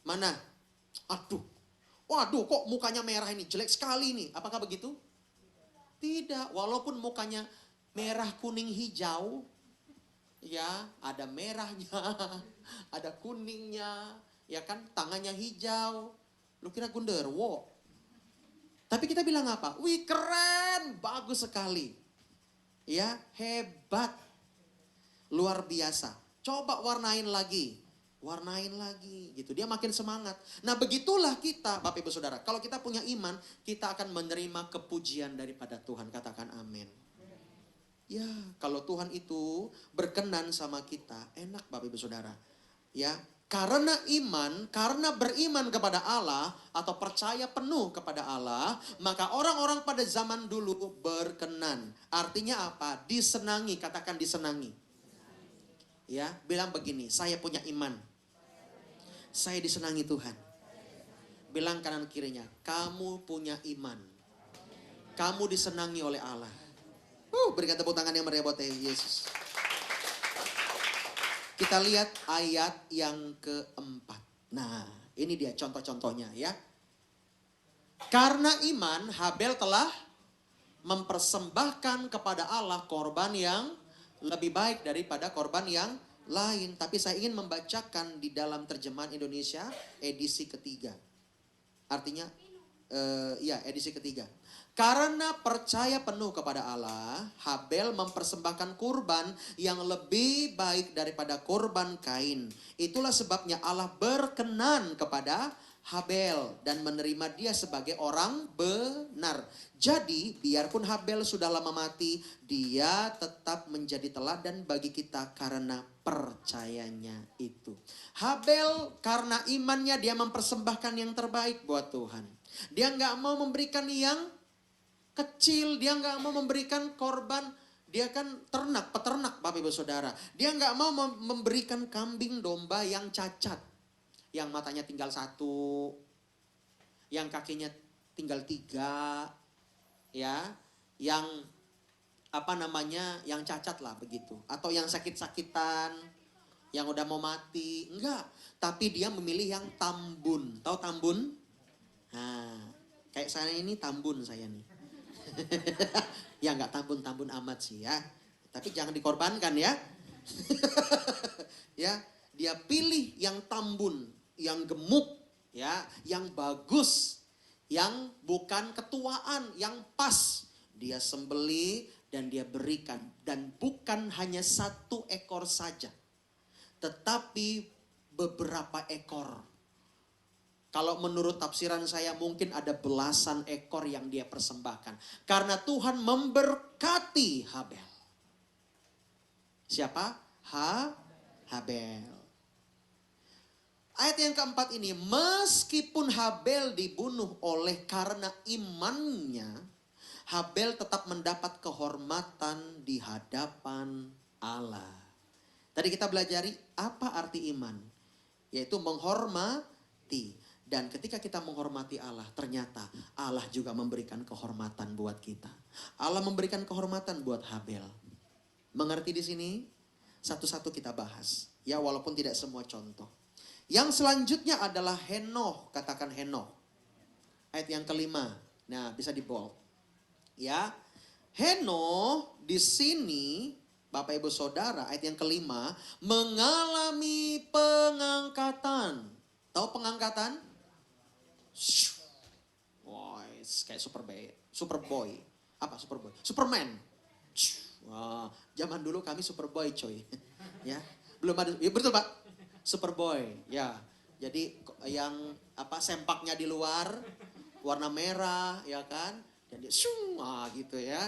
Mana? Waduh, kok mukanya merah ini, jelek sekali nih. Apakah begitu? Tidak, walaupun mukanya merah, kuning, hijau. Ya, ada merahnya, ada kuningnya. Ya kan, tangannya hijau. Lu kira Gunderwo? Tapi kita bilang apa? Wih keren, bagus sekali. Ya, hebat. Luar biasa. Coba warnain lagi gitu. Dia makin semangat. Nah begitulah kita Bapak Ibu Saudara. Kalau kita punya iman, kita akan menerima kepujian daripada Tuhan. Katakan amin. Ya kalau Tuhan itu berkenan sama kita, enak Bapak Ibu Saudara. Ya karena iman, karena beriman kepada Allah atau percaya penuh kepada Allah, maka orang-orang pada zaman dulu berkenan. Artinya apa? Disenangi, katakan disenangi. Ya, bilang begini, saya punya iman. Saya disenangi Tuhan. Bilang kanan kirinya, kamu punya iman. Kamu disenangi oleh Allah. Berikan tepuk tangan yang meriah buat Yesus. Kita lihat ayat yang keempat. Nah, ini dia contoh-contohnya ya. Karena iman, Habel telah mempersembahkan kepada Allah korban yang lebih baik daripada korban yang lain. Tapi saya ingin membacakan di dalam terjemahan Indonesia edisi ketiga. Artinya, edisi ketiga. Karena percaya penuh kepada Allah, Habel mempersembahkan kurban yang lebih baik daripada kurban Kain. Itulah sebabnya Allah berkenan kepada Habel dan menerima dia sebagai orang benar. Jadi biarpun Habel sudah lama mati, dia tetap menjadi teladan bagi kita karena percayanya itu. Habel karena imannya dia mempersembahkan yang terbaik buat Tuhan. Dia nggak mau memberikan yang kecil, dia nggak mau memberikan korban. Dia kan peternak Bapak Ibu Saudara. Dia nggak mau memberikan kambing domba yang cacat. Yang matanya tinggal satu, yang kakinya tinggal 3, ya, yang yang cacat lah begitu. Atau yang sakit-sakitan, yang udah mau mati, enggak. Tapi dia memilih yang tambun, tahu tambun? Nah, kayak saya ini tambun saya nih. Ya enggak tambun-tambun amat sih ya, tapi jangan dikorbankan ya. Ya, dia pilih yang tambun, yang gemuk, ya, yang bagus, yang bukan ketuaan, yang pas. Dia sembelih dan dia berikan. Dan bukan hanya 1 ekor saja, tetapi beberapa ekor. Kalau menurut tafsiran saya mungkin ada belasan ekor yang dia persembahkan. Karena Tuhan memberkati Habel. Siapa? Habel. Ayat yang keempat ini, meskipun Habel dibunuh oleh karena imannya, Habel tetap mendapat kehormatan di hadapan Allah. Tadi kita belajari apa arti iman, yaitu menghormati. Dan ketika kita menghormati Allah, ternyata Allah juga memberikan kehormatan buat kita. Allah memberikan kehormatan buat Habel. Mengerti di sini? Satu-satu kita bahas. Ya, walaupun tidak semua contoh. Yang selanjutnya adalah Henokh. Katakan Henokh. Ayat yang kelima. Nah, bisa di bold. Ya. Henokh di sini, Bapak Ibu Saudara, ayat yang kelima, mengalami pengangkatan. Tahu pengangkatan? Wah, kayak Superboy. Apa Superboy? Superman. Wah, zaman dulu kami Superboy coy. Ya, belum ada. Ya betul Pak. Superboy. Ya. Jadi yang sempaknya di luar warna merah, ya kan? Dan dia gitu ya.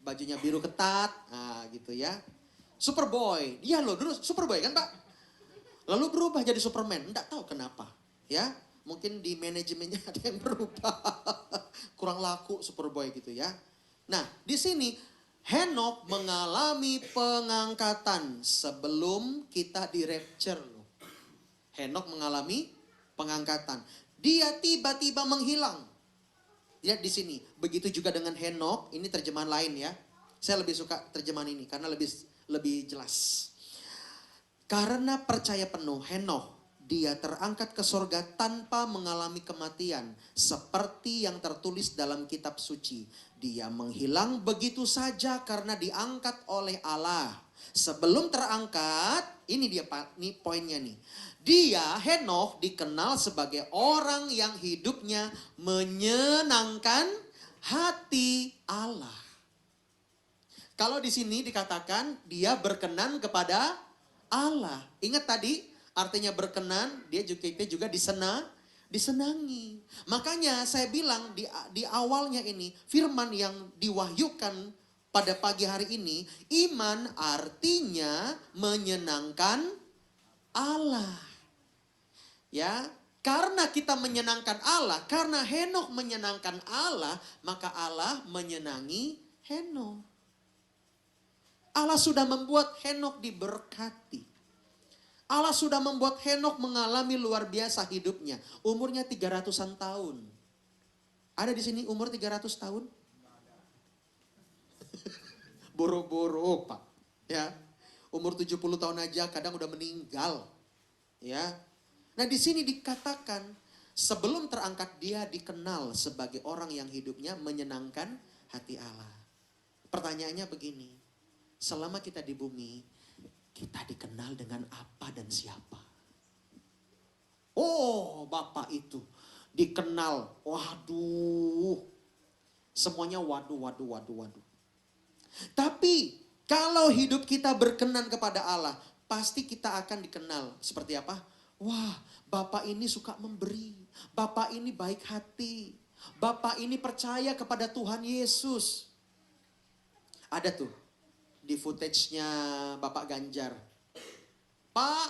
Bajunya biru ketat, gitu ya. Superboy. Dia loh dulu Superboy kan Pak? Lalu berubah jadi Superman. Enggak tahu kenapa, ya. Mungkin di manajemennya ada yang berubah. Kurang laku Superboy gitu ya. Nah, di sini Henokh mengalami pengangkatan sebelum kita di rapture loh. Henokh mengalami pengangkatan. Dia tiba-tiba menghilang. Lihat di sini. Begitu juga dengan Henokh, ini terjemahan lain ya. Saya lebih suka terjemahan ini karena lebih jelas. Karena percaya penuh Henokh, dia terangkat ke sorga tanpa mengalami kematian. Seperti yang tertulis dalam kitab suci. Dia menghilang begitu saja karena diangkat oleh Allah. Sebelum terangkat, ini dia Pak, nih poinnya nih. Dia, Henokh, dikenal sebagai orang yang hidupnya menyenangkan hati Allah. Kalau di sini dikatakan dia berkenan kepada Allah. Ingat tadi artinya berkenan, kita juga disenangi. Makanya saya bilang di awalnya ini firman yang diwahyukan pada pagi hari ini, iman artinya menyenangkan Allah. Ya, karena kita menyenangkan Allah, karena Henokh menyenangkan Allah, maka Allah menyenangi Henokh. Allah sudah membuat Henokh diberkati. Allah sudah membuat Henokh mengalami luar biasa hidupnya. Umurnya 300-an tahun. Ada di sini umur 300 tahun? Boro-boro Pak. Ya. Umur 70 tahun aja kadang udah meninggal. Ya. Nah di sini dikatakan sebelum terangkat dia dikenal sebagai orang yang hidupnya menyenangkan hati Allah. Pertanyaannya begini. Selama kita di bumi, kita dikenal dengan apa dan siapa? Oh, Bapak itu dikenal. Waduh. Semuanya waduh. Tapi kalau hidup kita berkenan kepada Allah, pasti kita akan dikenal seperti apa? Wah, Bapak ini suka memberi. Bapak ini baik hati. Bapak ini percaya kepada Tuhan Yesus. Ada tuh di footage-nya Bapak Ganjar. Pak,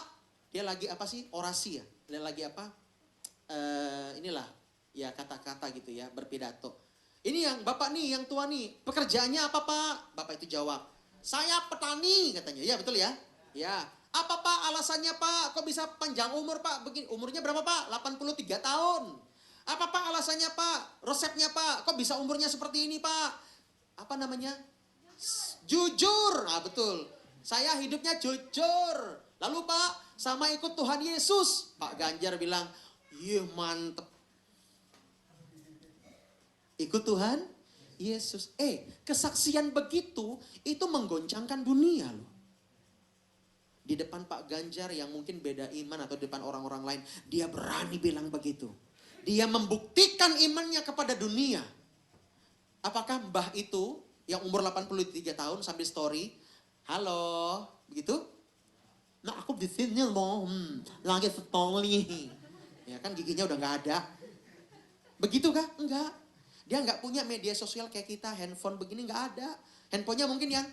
dia lagi apa sih? Orasi ya? Dia lagi apa? Inilah ya kata-kata gitu ya, berpidato. Ini yang Bapak nih, yang tua nih, pekerjaannya apa Pak? Bapak itu jawab, saya petani katanya. Ya betul ya? Ya. Apa Pak alasannya Pak? Kok bisa panjang umur Pak? Begini, umurnya berapa Pak? 83 tahun. Apa Pak alasannya Pak? Resepnya Pak? Kok bisa umurnya seperti ini Pak? Apa namanya? Jujur. Nah betul. Saya hidupnya jujur. Lalu Pak, sama ikut Tuhan Yesus. Pak Ganjar bilang, iya mantep. Ikut Tuhan Yesus. Kesaksian begitu, itu menggoncangkan dunia loh. Di depan Pak Ganjar yang mungkin beda iman atau di depan orang-orang lain. Dia berani bilang begitu. Dia membuktikan imannya kepada dunia. Apakah mbah itu yang umur 83 tahun sambil story, halo, begitu? Nah aku di sini loh, lagi story. Ya kan giginya udah gak ada. Begitu kah? Enggak. Dia gak punya media sosial kayak kita, handphone begini gak ada. Handphonenya mungkin yang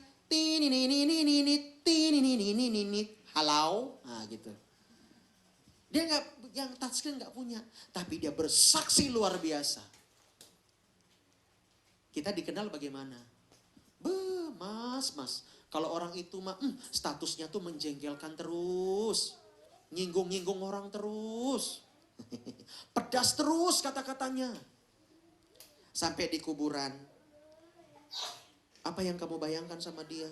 halau, nah gitu. Dia nggak, yang touchscreen nggak punya, tapi dia bersaksi luar biasa. Kita dikenal bagaimana? Mas, kalau orang itu mah statusnya tuh menjengkelkan terus, nyinggung orang terus, pedas terus kata-katanya, sampai di kuburan. Apa yang kamu bayangkan sama dia?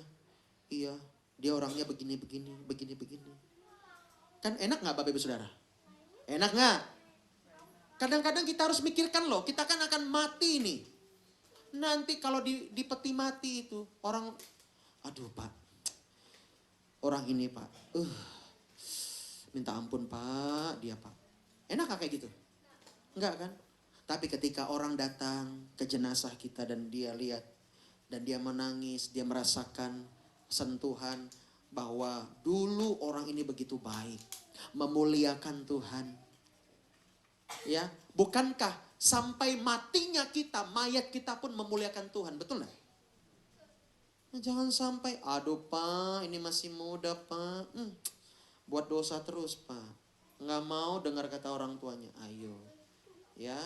Iya, dia orangnya begini. Kan enak gak Bapak Ibu Saudara? Enak gak? Kadang-kadang kita harus mikirkan loh, kita kan akan mati nih. Nanti kalau di peti mati itu, orang, aduh Pak, orang ini Pak, minta ampun Pak, dia Pak. Enak gak kayak gitu? Enggak kan? Tapi ketika orang datang ke jenazah kita dan dia lihat, dan dia menangis, dia merasakan sentuhan bahwa dulu orang ini begitu baik, memuliakan Tuhan. Ya, bukankah sampai matinya kita, mayat kita pun memuliakan Tuhan, betul enggak? Nah, jangan sampai, aduh Pak, ini masih muda Pak, buat dosa terus Pak, nggak mau dengar kata orang tuanya. Ayo, ya.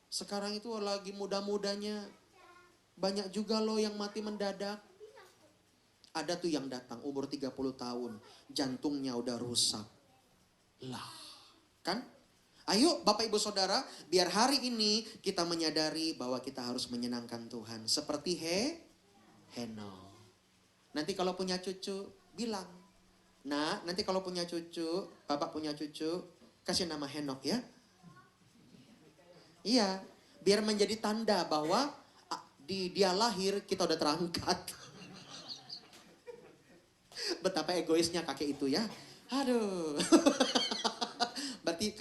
Sekarang itu lagi muda-mudanya. Banyak juga loh yang mati mendadak. Ada tuh yang datang umur 30 tahun. Jantungnya udah rusak. Lah, kan? Ayo Bapak Ibu Saudara, biar hari ini kita menyadari bahwa kita harus menyenangkan Tuhan. Seperti Henokh. Nanti kalau punya cucu, bilang. Nah, nanti kalau punya cucu, Bapak punya cucu, kasih nama Henokh ya. Iya, biar menjadi tanda bahwa dia lahir, kita udah terangkat. Betapa egoisnya kakek itu ya. Aduh. Berarti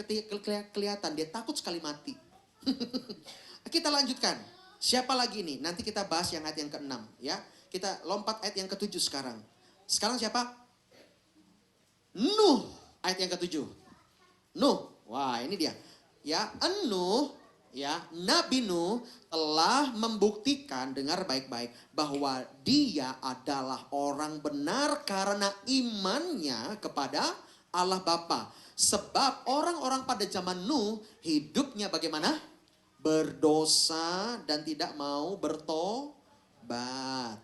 kelihatan dia takut sekali mati. Kita lanjutkan. Siapa lagi nih? Nanti kita bahas yang ayat yang ke-6 ya. Kita lompat ayat yang ke-7 sekarang. Sekarang siapa? Nuh, ayat yang ke-7. Nuh, wah ini dia. Ya, Nuh, ya, Nabi Nuh telah membuktikan, dengar baik-baik, bahwa dia adalah orang benar karena imannya kepada Allah Bapa. Sebab orang-orang pada zaman Nuh hidupnya bagaimana? Berdosa dan tidak mau bertobat.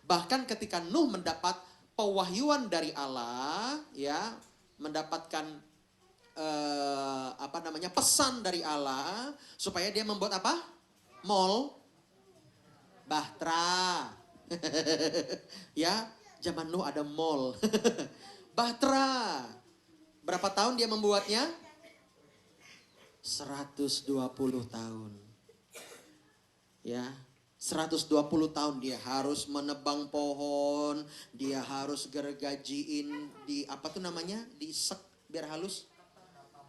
Bahkan ketika Nuh mendapat pewahyuan dari Allah, ya, mendapatkan pesan dari Allah supaya dia membuat apa? Mall, Bahtera. Ya, zaman Nuh ada mall. Bahtera. Berapa tahun dia membuatnya? 120 tahun. Ya, 120 tahun dia harus menebang pohon, dia harus gergajiin di apa tuh namanya? Disek biar halus.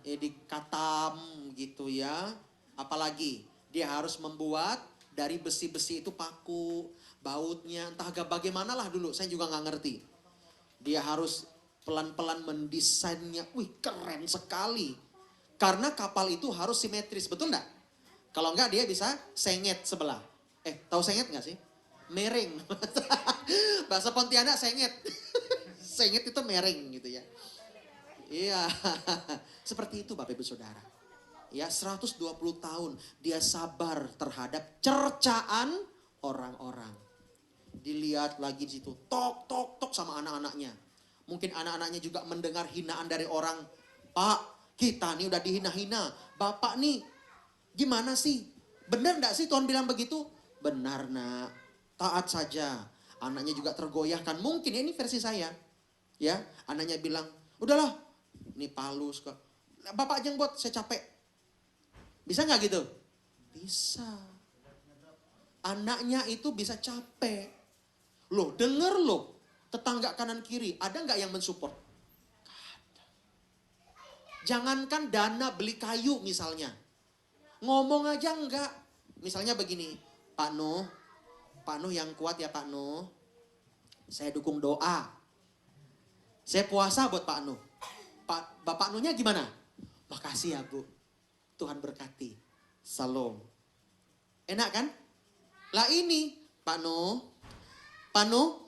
Dikatam gitu ya. Apalagi dia harus membuat dari besi-besi itu paku, bautnya entah bagaimana lah dulu, saya juga nggak ngerti. Dia harus pelan-pelan mendesainnya. Wih, keren sekali. Karena kapal itu harus simetris, betul enggak? Kalau enggak dia bisa senget sebelah. Tahu senget enggak sih? Mereng. Bahasa Pontianak senget. Senget itu mereng gitu ya. Iya, seperti itu Bapak Ibu Saudara. Ya, 120 tahun dia sabar terhadap cercaan orang-orang. Dilihat lagi di situ, tok tok tok sama anak-anaknya. Mungkin anak-anaknya juga mendengar hinaan dari orang. Pak, kita nih udah dihina-hina. Bapak nih gimana sih? Benar enggak sih Tuhan bilang begitu? Benar nak, taat saja. Anaknya juga tergoyahkan. Mungkin ini versi saya. Ya, anaknya bilang, udahlah. Ini palus kok. Bapak aja yang buat, saya capek. Bisa nggak gitu? Bisa. Anaknya itu bisa capek. Loh, denger loh. Tetangga kanan kiri, ada nggak yang mensupport? Gak ada. Jangankan dana beli kayu misalnya. Ngomong aja enggak. Misalnya begini, Pak Nuh yang kuat ya Pak Nuh. Saya dukung doa. Saya puasa buat Pak Nuh. Bapak Nuhnya gimana? Makasih ya Bu. Tuhan berkati. Salam. Enak kan? Lah ini Pak Nuh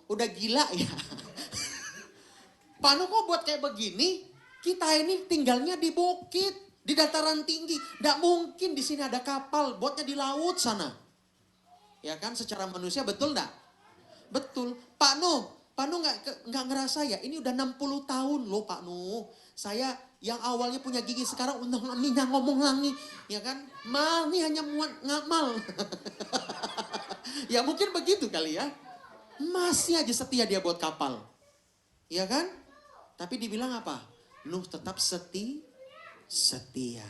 udah gila ya. Pak Nuh kok buat kayak begini? Kita ini tinggalnya di bukit, di dataran tinggi. Nggak mungkin di sini ada kapal, buatnya di laut sana. Ya kan, secara manusia betul nggak? Betul. Pak Nuh nggak ngerasa ya? Ini udah 60 tahun loh Pak Nuh. Saya yang awalnya punya gigi sekarang udah ngomong lagi, ya kan? Mal nih hanya muat ngamal. Ya mungkin begitu kali ya. Masih aja setia dia buat kapal. Ya kan? Tapi dibilang apa? Nuh tetap setia.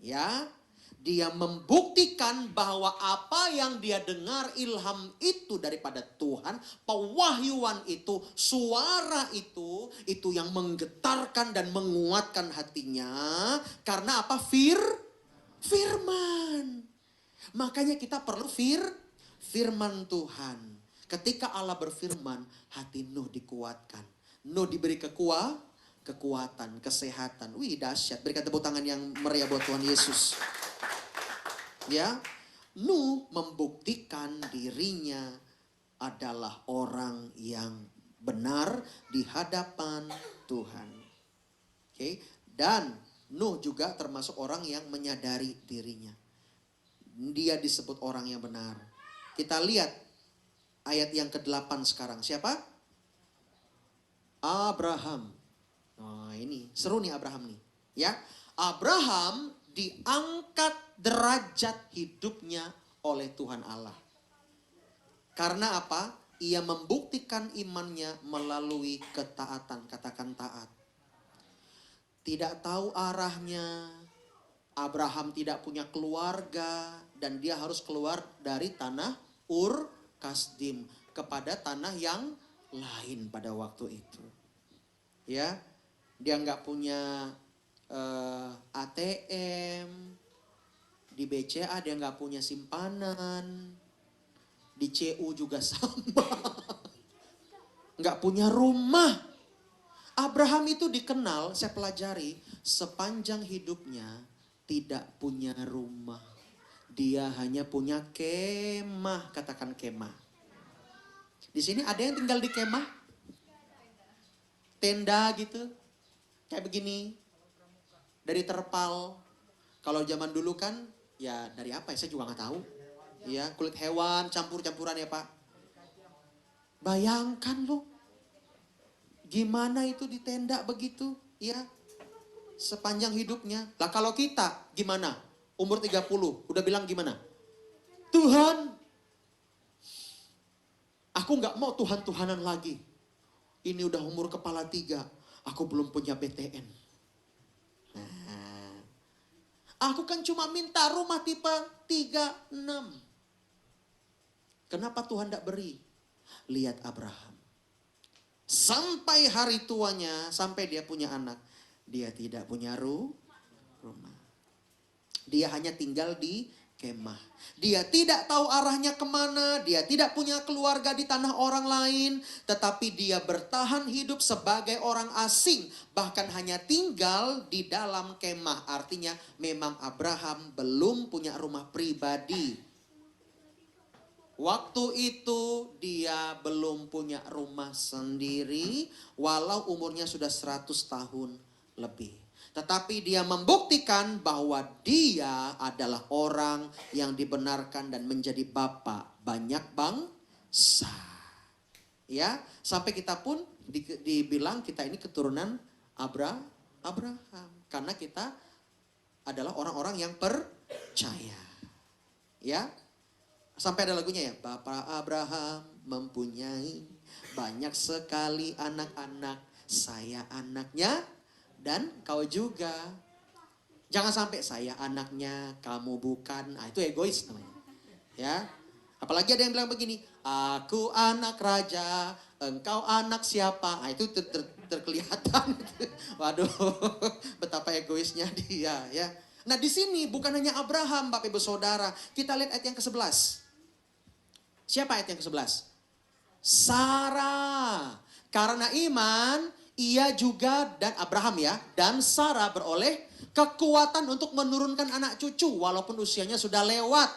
Ya, dia membuktikan bahwa apa yang dia dengar ilham itu daripada Tuhan, pewahyuan itu, suara itu yang menggetarkan dan menguatkan hatinya. Karena apa? Firman. Makanya kita perlu firman Tuhan. Ketika Allah berfirman, hati Nuh dikuatkan. Nuh diberi kekuatan, kesehatan. Wih, dahsyat. Berikan tepuk tangan yang meriah buat Tuhan Yesus. Ya, Nuh membuktikan dirinya adalah orang yang benar di hadapan Tuhan. Oke, dan Nuh juga termasuk orang yang menyadari dirinya. Dia disebut orang yang benar. Kita lihat ayat yang ke-8 sekarang. Siapa? Abraham. Nah, ini seru nih Abraham nih. Ya, Abraham diangkat derajat hidupnya oleh Tuhan Allah. Karena apa? Ia membuktikan imannya melalui ketaatan. Katakan taat. Tidak tahu arahnya. Abraham tidak punya keluarga. Dan dia harus keluar dari tanah Ur Kasdim kepada tanah yang lain pada waktu itu. Ya, dia nggak punya ATM, di BCA dia nggak punya simpanan, di CU juga sama, nggak punya rumah. Abraham itu dikenal, saya pelajari, sepanjang hidupnya tidak punya rumah. Dia hanya punya kemah, katakan kemah. Di sini ada yang tinggal di kemah? Tenda gitu, kayak begini, dari terpal. Kalau zaman dulu kan, ya dari apa ya, saya juga nggak tahu. Ya, kulit hewan, campur-campuran ya Pak. Bayangkan loh, gimana itu di tenda begitu, ya, sepanjang hidupnya. Lah kalau kita gimana? Umur 30, udah bilang gimana? Tuhan, aku nggak mau Tuhan-Tuhanan lagi. Ini udah umur kepala 3, aku belum punya BTN. Nah, aku kan cuma minta rumah tipe 36. Kenapa Tuhan tidak beri? Lihat Abraham. Sampai hari tuanya, sampai dia punya anak, dia tidak punya rumah. Dia hanya tinggal di kemah. Dia tidak tahu arahnya kemana, dia tidak punya keluarga di tanah orang lain, tetapi dia bertahan hidup sebagai orang asing, bahkan hanya tinggal di dalam kemah. Artinya memang Abraham belum punya rumah pribadi. Waktu itu dia belum punya rumah sendiri, walau umurnya sudah 100 tahun lebih. Tetapi dia membuktikan bahwa dia adalah orang yang dibenarkan dan menjadi bapak banyak bangsa. Ya, sampai kita pun dibilang kita ini keturunan Abraham. Karena kita adalah orang-orang yang percaya. Ya, sampai ada lagunya ya. Bapak Abraham mempunyai banyak sekali anak-anak, saya anaknya. Dan kau juga. Jangan sampai saya anaknya, kamu bukan. Nah, itu egois namanya. Ya. Apalagi ada yang bilang begini, aku anak raja, engkau anak siapa? Nah, itu terkelihatan. Waduh, betapa egoisnya dia ya. Nah, di sini bukan hanya Abraham, Bapak Ibu Saudara. Kita lihat ayat yang ke-11. Siapa ayat yang ke-11? Sarah. Karena iman ia juga dan Abraham ya, dan Sarah beroleh kekuatan untuk menurunkan anak cucu walaupun usianya sudah lewat.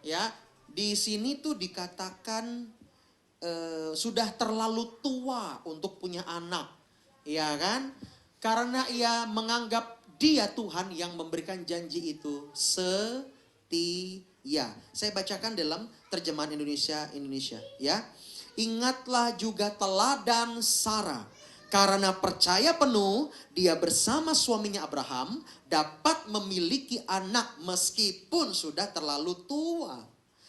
Ya, di sini tuh dikatakan sudah terlalu tua untuk punya anak. Ya kan? Karena ia menganggap dia Tuhan yang memberikan janji itu setia. Saya bacakan dalam terjemahan Indonesia ya. Ingatlah juga teladan Sarah. Karena percaya penuh, dia bersama suaminya Abraham dapat memiliki anak meskipun sudah terlalu tua.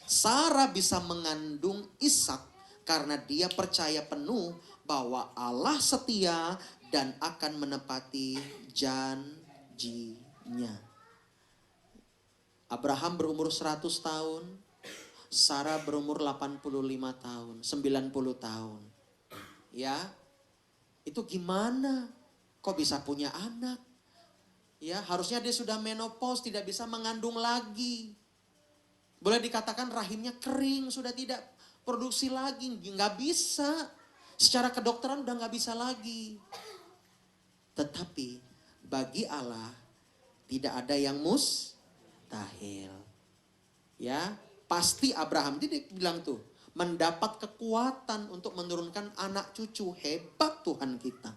Sarah bisa mengandung Ishak karena dia percaya penuh bahwa Allah setia dan akan menepati janjinya. Abraham berumur 100 tahun, Sarah berumur 85 tahun, 90 tahun. Ya. Itu gimana? Kok bisa punya anak? Ya, harusnya dia sudah menopause, tidak bisa mengandung lagi. Boleh dikatakan rahimnya kering, sudah tidak produksi lagi, nggak bisa. Secara kedokteran udah nggak bisa lagi. Tetapi bagi Allah tidak ada yang mustahil. Ya, pasti Abraham dia bilang tuh, mendapat kekuatan untuk menurunkan anak cucu. Hebat Tuhan kita.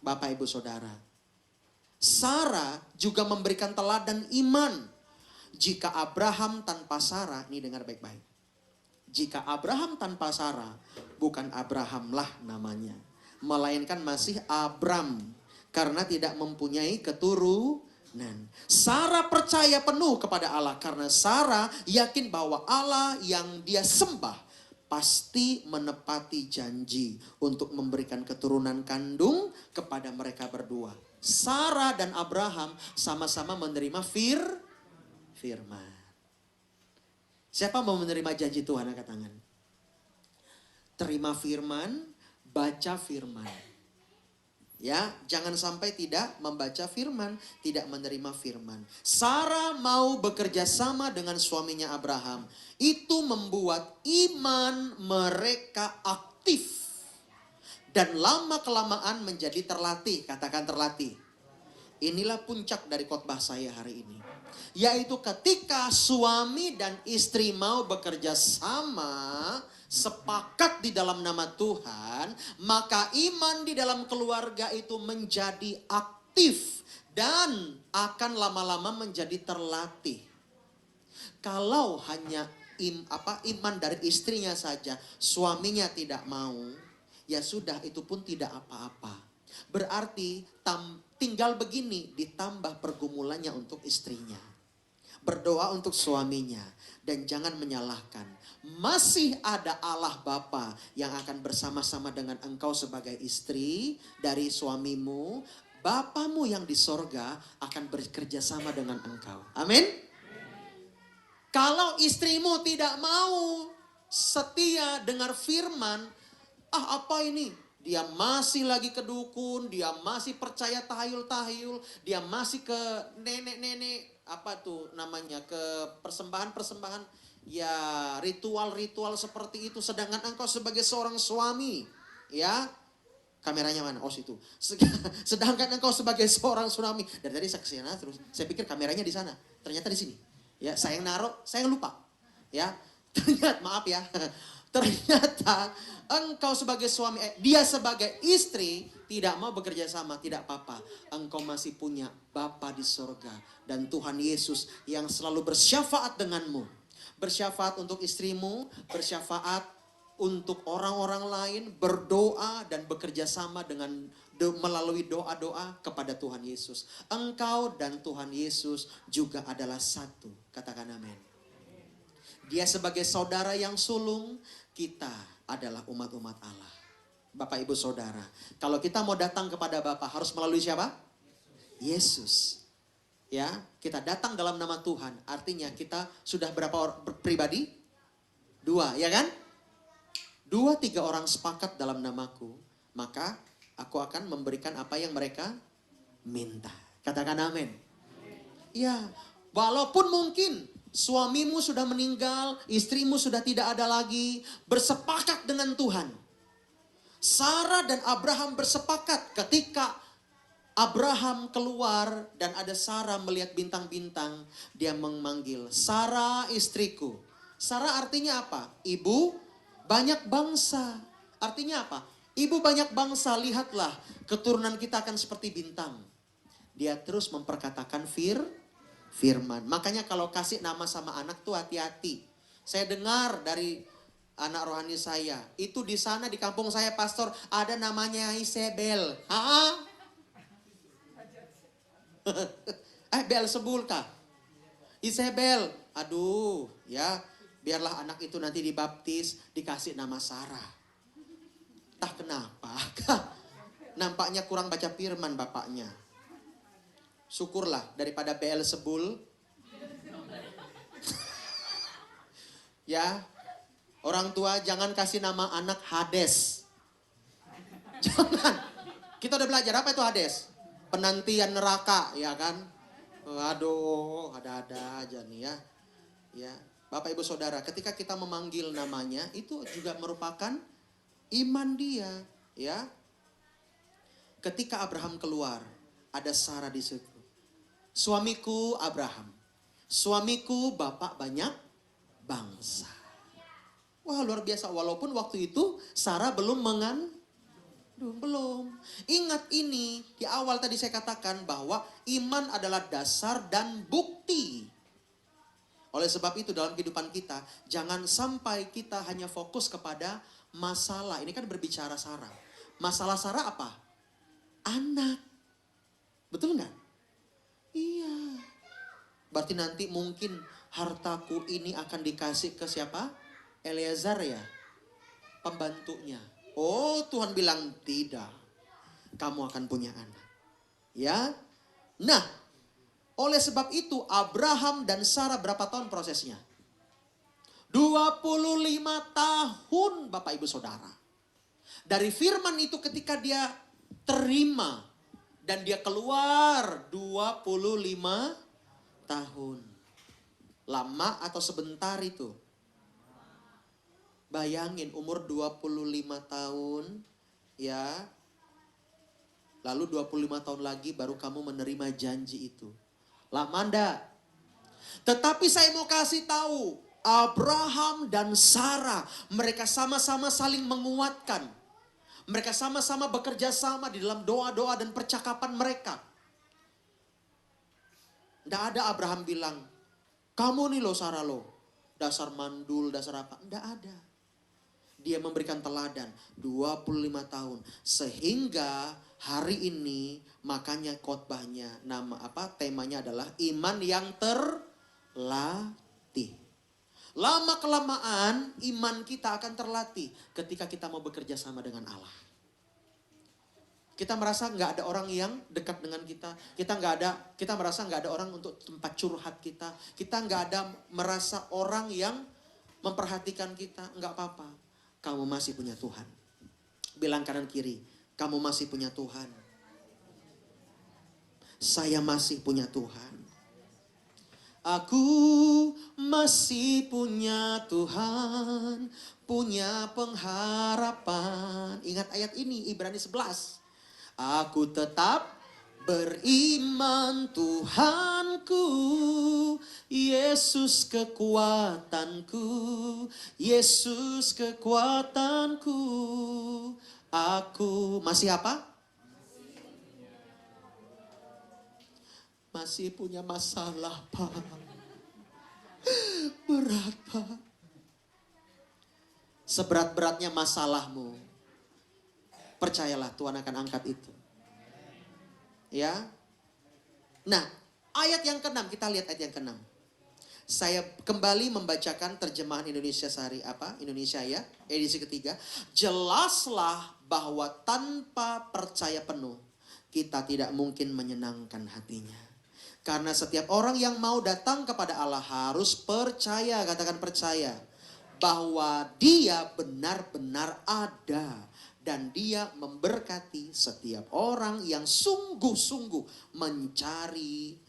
Bapak Ibu Saudara. Sarah juga memberikan teladan iman. Jika Abraham tanpa Sarah, ini dengar baik-baik. Jika Abraham tanpa Sarah, bukan Abrahamlah namanya. Melainkan masih Abram. Karena tidak mempunyai keturunan. Sarah percaya penuh kepada Allah karena Sarah yakin bahwa Allah yang dia sembah pasti menepati janji untuk memberikan keturunan kandung kepada mereka berdua. Sarah dan Abraham sama-sama menerima firman. Siapa mau menerima janji Tuhan? Angkat tangan. terima firman, baca firman. Ya, jangan sampai tidak membaca firman, tidak menerima firman. Sarah mau bekerja sama dengan suaminya Abraham. Itu membuat iman mereka aktif. Dan lama-kelamaan menjadi terlatih. Katakan terlatih. Inilah puncak dari khotbah saya hari ini. Yaitu ketika suami dan istri mau bekerja sama, sepakat di dalam nama Tuhan, maka iman di dalam keluarga itu menjadi aktif dan akan lama-lama menjadi terlatih. Kalau hanya iman dari istrinya saja, suaminya tidak mau, ya sudah, itu pun tidak apa-apa. Berarti tinggal begini, ditambah pergumulannya untuk istrinya. Berdoa untuk suaminya. Dan jangan menyalahkan. Masih ada Allah Bapa yang akan bersama-sama dengan engkau sebagai istri dari suamimu. Bapamu yang di sorga akan bekerja sama dengan engkau. Amin. Kalau istrimu tidak mau setia dengar firman, apa ini? Dia masih lagi ke dukun, dia masih percaya tahayul-tahayul, dia masih ke nenek-nenek, ke persembahan-persembahan, ya ritual-ritual seperti itu. Sedangkan engkau sebagai seorang suami, ya, kameranya mana? Oh situ. Sedangkan engkau sebagai seorang suami, dari tadi saya kesana terus, saya pikir kameranya di sana, ternyata di sini. Ya, saya yang naruh, saya yang lupa. Ya, ternyata maaf ya. Ternyata engkau sebagai suami, dia sebagai istri tidak mau bekerja sama, tidak apa-apa. Engkau masih punya Bapa di sorga dan Tuhan Yesus yang selalu bersyafaat denganmu. Bersyafaat untuk istrimu, bersyafaat untuk orang-orang lain, berdoa dan bekerja sama dengan melalui doa-doa kepada Tuhan Yesus. Engkau dan Tuhan Yesus juga adalah satu. Katakan amin. Dia sebagai saudara yang sulung, kita adalah umat-umat Allah. Bapak Ibu Saudara, kalau kita mau datang kepada Bapa harus melalui siapa? Yesus. Ya, kita datang dalam nama Tuhan. Artinya kita sudah berapa pribadi? 2, ya kan? 2-3 orang sepakat dalam namaku, maka aku akan memberikan apa yang mereka minta. Katakan amin. Ya, walaupun mungkin suamimu sudah meninggal, istrimu sudah tidak ada lagi, bersepakat dengan Tuhan. Sarah dan Abraham bersepakat ketika Abraham keluar dan ada Sarah melihat bintang-bintang, dia memanggil, Sarah istriku. Sarah artinya apa? Ibu banyak bangsa. Artinya apa? Ibu banyak bangsa, lihatlah keturunan kita akan seperti bintang. Dia terus memperkatakan firman. Makanya kalau kasih nama sama anak tuh hati-hati. Saya dengar dari anak rohani saya, itu di sana di kampung saya pastor ada namanya Isabel. Beelzebul kah? Isabel. Aduh, ya, biarlah anak itu nanti dibaptis, dikasih nama Sarah. Entah kenapa, nampaknya kurang baca firman bapaknya. Syukurlah daripada Beelzebul. Ya, orang tua jangan kasih nama anak Hades. Jangan. Kita udah belajar apa itu Hades? Penantian neraka, ya kan? Aduh, ada-ada aja nih ya. Ya, Bapak Ibu Saudara, ketika kita memanggil namanya itu juga merupakan iman dia, ya. Ketika Abraham keluar, ada Sarah di situ. Suamiku Abraham, suamiku bapak banyak bangsa. Wah, luar biasa. Walaupun waktu itu Sarah belum belum. Ingat ini, di awal tadi saya katakan bahwa iman adalah dasar dan bukti. Oleh sebab itu dalam kehidupan kita, jangan sampai kita hanya fokus kepada masalah. Ini kan berbicara Sarah. Masalah Sarah apa? Anak. Betul nggak? Iya. Berarti nanti mungkin hartaku ini akan dikasih ke siapa? Eleazar ya? Pembantunya. Oh, Tuhan bilang tidak. Kamu akan punya anak. Ya. Nah, oleh sebab itu Abraham dan Sarah berapa tahun prosesnya? 25 tahun Bapak Ibu Saudara. Dari firman itu ketika dia terima dan dia keluar 25 tahun. Lama atau sebentar itu? Bayangin umur 25 tahun ya. Lalu 25 tahun lagi baru kamu menerima janji itu. Lama enggak? Tetapi saya mau kasih tahu, Abraham dan Sarah, mereka sama-sama saling menguatkan. Mereka sama-sama bekerja sama di dalam doa-doa dan percakapan mereka. Tidak ada Abraham bilang, kamu nih loh Sarah loh, dasar mandul, dasar apa. Tidak ada. Dia memberikan teladan 25 tahun. Sehingga hari ini makanya khotbahnya temanya adalah iman yang terlatih. Lama kelamaan iman kita akan terlatih ketika kita mau bekerja sama dengan Allah. Kita merasa nggak ada orang yang dekat dengan kita. Kita merasa nggak ada orang untuk tempat curhat kita. Kita nggak ada merasa orang yang memperhatikan kita. Nggak apa-apa. Kamu masih punya Tuhan. Bilang kanan kiri, kamu masih punya Tuhan. Saya masih punya Tuhan. Aku masih punya Tuhan, punya pengharapan. Ingat ayat ini, Ibrani 11. Aku tetap beriman Tuhanku, Yesus kekuatanku, Yesus kekuatanku. Aku masih apa? Masih punya masalah, Pak. Berat, Pak. Seberat-beratnya masalahmu, percayalah Tuhan akan angkat itu. Ya. Nah, ayat yang ke-6, kita lihat ayat yang ke-6. Saya kembali membacakan terjemahan Indonesia Indonesia ya, edisi ketiga. Jelaslah bahwa tanpa percaya penuh, kita tidak mungkin menyenangkan hatinya. Karena setiap orang yang mau datang kepada Allah harus percaya, katakan percaya, bahwa Dia benar-benar ada. Dan Dia memberkati setiap orang yang sungguh-sungguh mencarinya.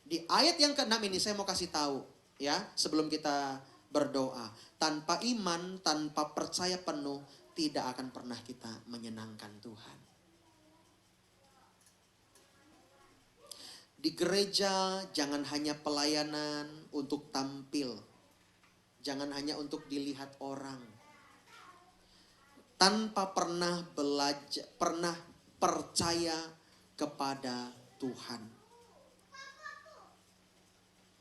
Di ayat yang ke-6 ini saya mau kasih tahu ya, sebelum kita berdoa. Tanpa iman, tanpa percaya penuh, tidak akan pernah kita menyenangkan Tuhan. Di gereja jangan hanya pelayanan untuk tampil. Jangan hanya untuk dilihat orang. Tanpa pernah percaya kepada Tuhan.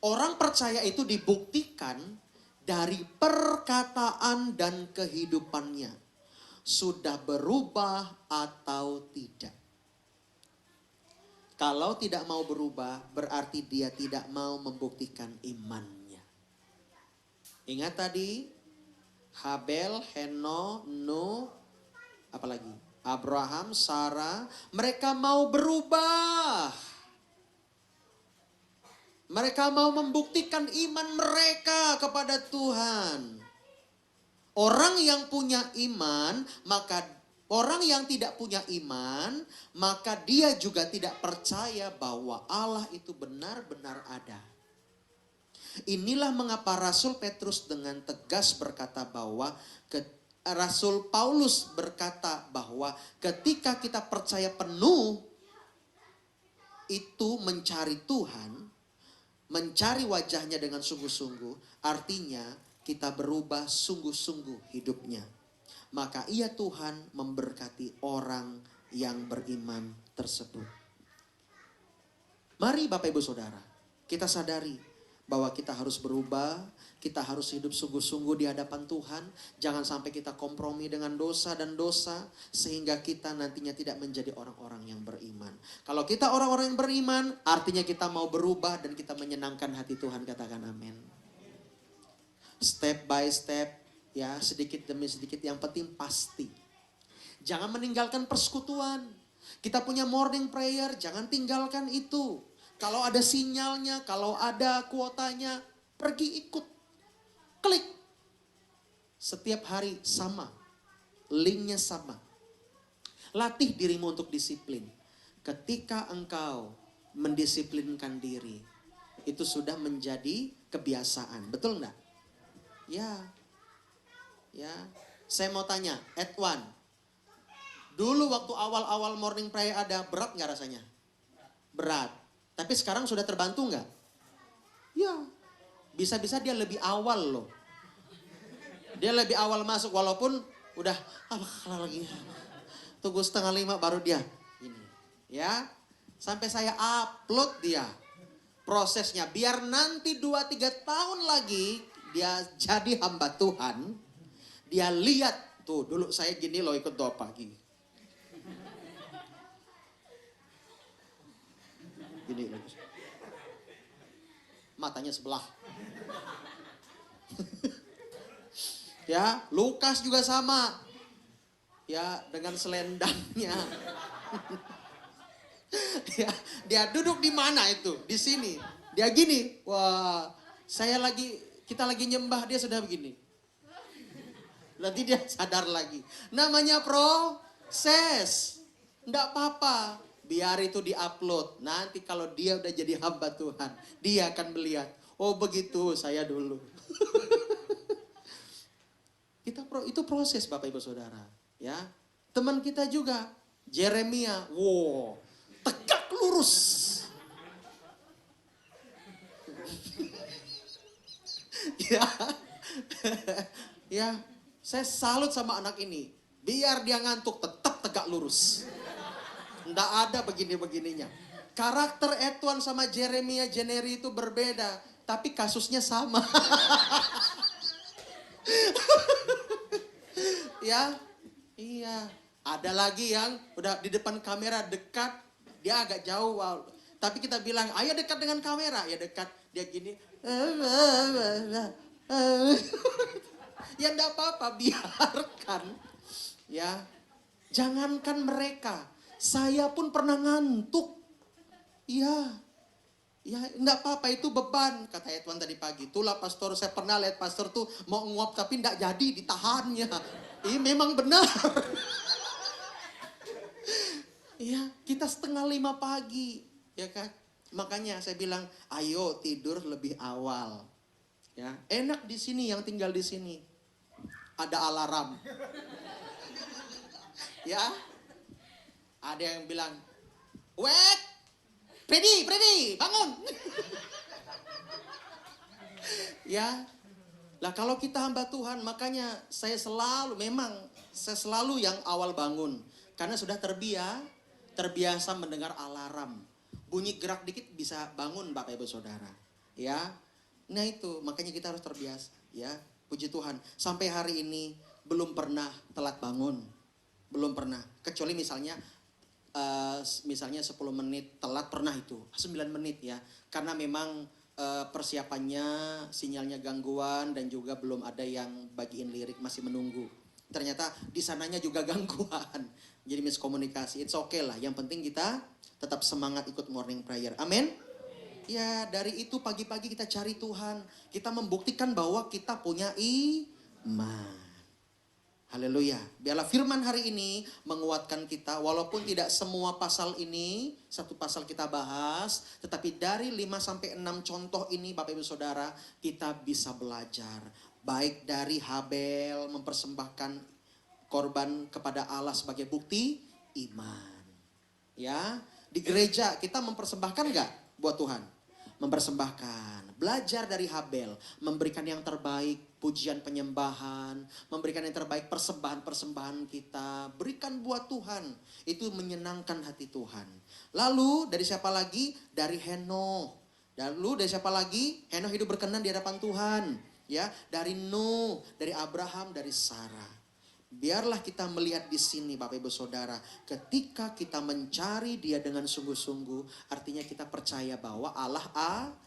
Orang percaya itu dibuktikan dari perkataan dan kehidupannya. Sudah berubah atau tidak. Kalau tidak mau berubah, berarti dia tidak mau membuktikan imannya. Ingat tadi, Habel, Heno, Nuh, apalagi Abraham, Sarah, mereka mau berubah. Mereka mau membuktikan iman mereka kepada Tuhan. Orang yang punya iman, orang yang tidak punya iman, maka dia juga tidak percaya bahwa Allah itu benar-benar ada. Inilah mengapa Rasul Petrus dengan tegas berkata bahwa Rasul Paulus berkata bahwa ketika kita percaya penuh itu mencari Tuhan, mencari wajahnya dengan sungguh-sungguh, artinya kita berubah sungguh-sungguh hidupnya. Maka ia Tuhan memberkati orang yang beriman tersebut. Mari Bapak Ibu Saudara, kita sadari bahwa kita harus berubah, kita harus hidup sungguh-sungguh di hadapan Tuhan. Jangan sampai kita kompromi dengan dosa dan dosa, sehingga kita nantinya tidak menjadi orang-orang yang beriman. Kalau kita orang-orang yang beriman, artinya kita mau berubah dan kita menyenangkan hati Tuhan, katakan amin. Step by step, ya sedikit demi sedikit, yang penting pasti. Jangan meninggalkan persekutuan. Kita punya morning prayer, jangan tinggalkan itu. Kalau ada sinyalnya, kalau ada kuotanya, Pergi ikut. Klik. Setiap hari sama. Linknya sama. Latih dirimu untuk disiplin. Ketika engkau mendisiplinkan diri, itu sudah menjadi kebiasaan. Betul enggak? Ya. Ya. Saya mau tanya, Edwan. Dulu waktu awal-awal morning prayer ada, berat enggak rasanya? Berat. Tapi sekarang sudah terbantu enggak? Ya. Bisa-bisa dia lebih awal loh. Dia lebih awal masuk walaupun udah lagi. Tunggu 4:30 baru dia. Ini. Ya. Sampai saya upload dia. Prosesnya biar nanti 2-3 tahun lagi dia jadi hamba Tuhan. Dia lihat tuh dulu saya gini loh ikut doa pagi. Gini loh. Matanya sebelah. Ya, Lukas juga sama. Ya, dengan selendangnya. Ya, dia duduk di mana itu? Di sini. Dia gini. Wah, kita lagi nyembah dia sudah begini. Nanti dia sadar lagi. Namanya proses. Enggak apa-apa. Biar itu diupload. Nanti kalau dia udah jadi hamba Tuhan, dia akan melihat. Oh begitu saya dulu. Itu proses Bapak Ibu Saudara. Ya, teman kita juga Jeremia. Wow, tegak lurus. Ya, ya, saya salut sama anak ini. Biar dia ngantuk tetap tegak lurus. Nggak ada begini-begininya. Karakter Edwan sama Jeremia Jeneri itu berbeda. Tapi kasusnya sama. Ya, iya. Ada lagi yang udah di depan kamera dekat. Dia agak jauh. Wow. Tapi kita bilang, ayo dekat dengan kamera. Ya dekat. Dia gini. Ya enggak apa-apa. Biarkan. Ya. Jangankan mereka. Saya pun pernah ngantuk. Iya. Ya enggak apa-apa itu beban. Kata Edwan tadi pagi. Itulah pastor, saya pernah lihat pastor tuh mau nguap tapi enggak jadi ditahannya. Ini memang benar. Ya kita 4:30 pagi. Ya kan. Makanya saya bilang ayo tidur lebih awal. Ya enak di sini yang tinggal di sini. Ada alarm. Ya. Ada yang bilang, wake, Freddy, bangun. Ya, lah kalau kita hamba Tuhan, makanya saya selalu yang awal bangun. Karena sudah terbiasa mendengar alarm. Bunyi gerak dikit bisa bangun Bapak Ibu Saudara. Ya, nah itu makanya kita harus terbiasa. Ya, puji Tuhan. Sampai hari ini belum pernah telat bangun. Belum pernah. Kecuali misalnya 10 menit telat pernah itu 9 menit ya karena memang persiapannya sinyalnya gangguan dan juga belum ada yang bagiin lirik masih menunggu ternyata di sananya juga gangguan jadi miskomunikasi. It's okay lah, yang penting kita tetap semangat ikut morning prayer. Amin. Ya dari itu pagi-pagi kita cari Tuhan, kita membuktikan bahwa kita punya iman. Haleluya. Biarlah firman hari ini menguatkan kita. Walaupun tidak semua pasal ini, satu pasal kita bahas. Tetapi dari 5-6 contoh ini Bapak Ibu Saudara, kita bisa belajar. Baik dari Habel mempersembahkan korban kepada Allah sebagai bukti iman. Ya, di gereja kita mempersembahkan enggak buat Tuhan? Mempersembahkan. Belajar dari Habel, memberikan yang terbaik. Pujian penyembahan, memberikan yang terbaik persembahan-persembahan kita, berikan buat Tuhan. Itu menyenangkan hati Tuhan. Lalu dari siapa lagi? Dari Henokh. Lalu dari siapa lagi? Henokh hidup berkenan di hadapan Tuhan. Ya, dari Nuh, dari Abraham, dari Sarah. Biarlah kita melihat di sini Bapak Ibu Saudara, ketika kita mencari Dia dengan sungguh-sungguh, artinya kita percaya bahwa Allah ada.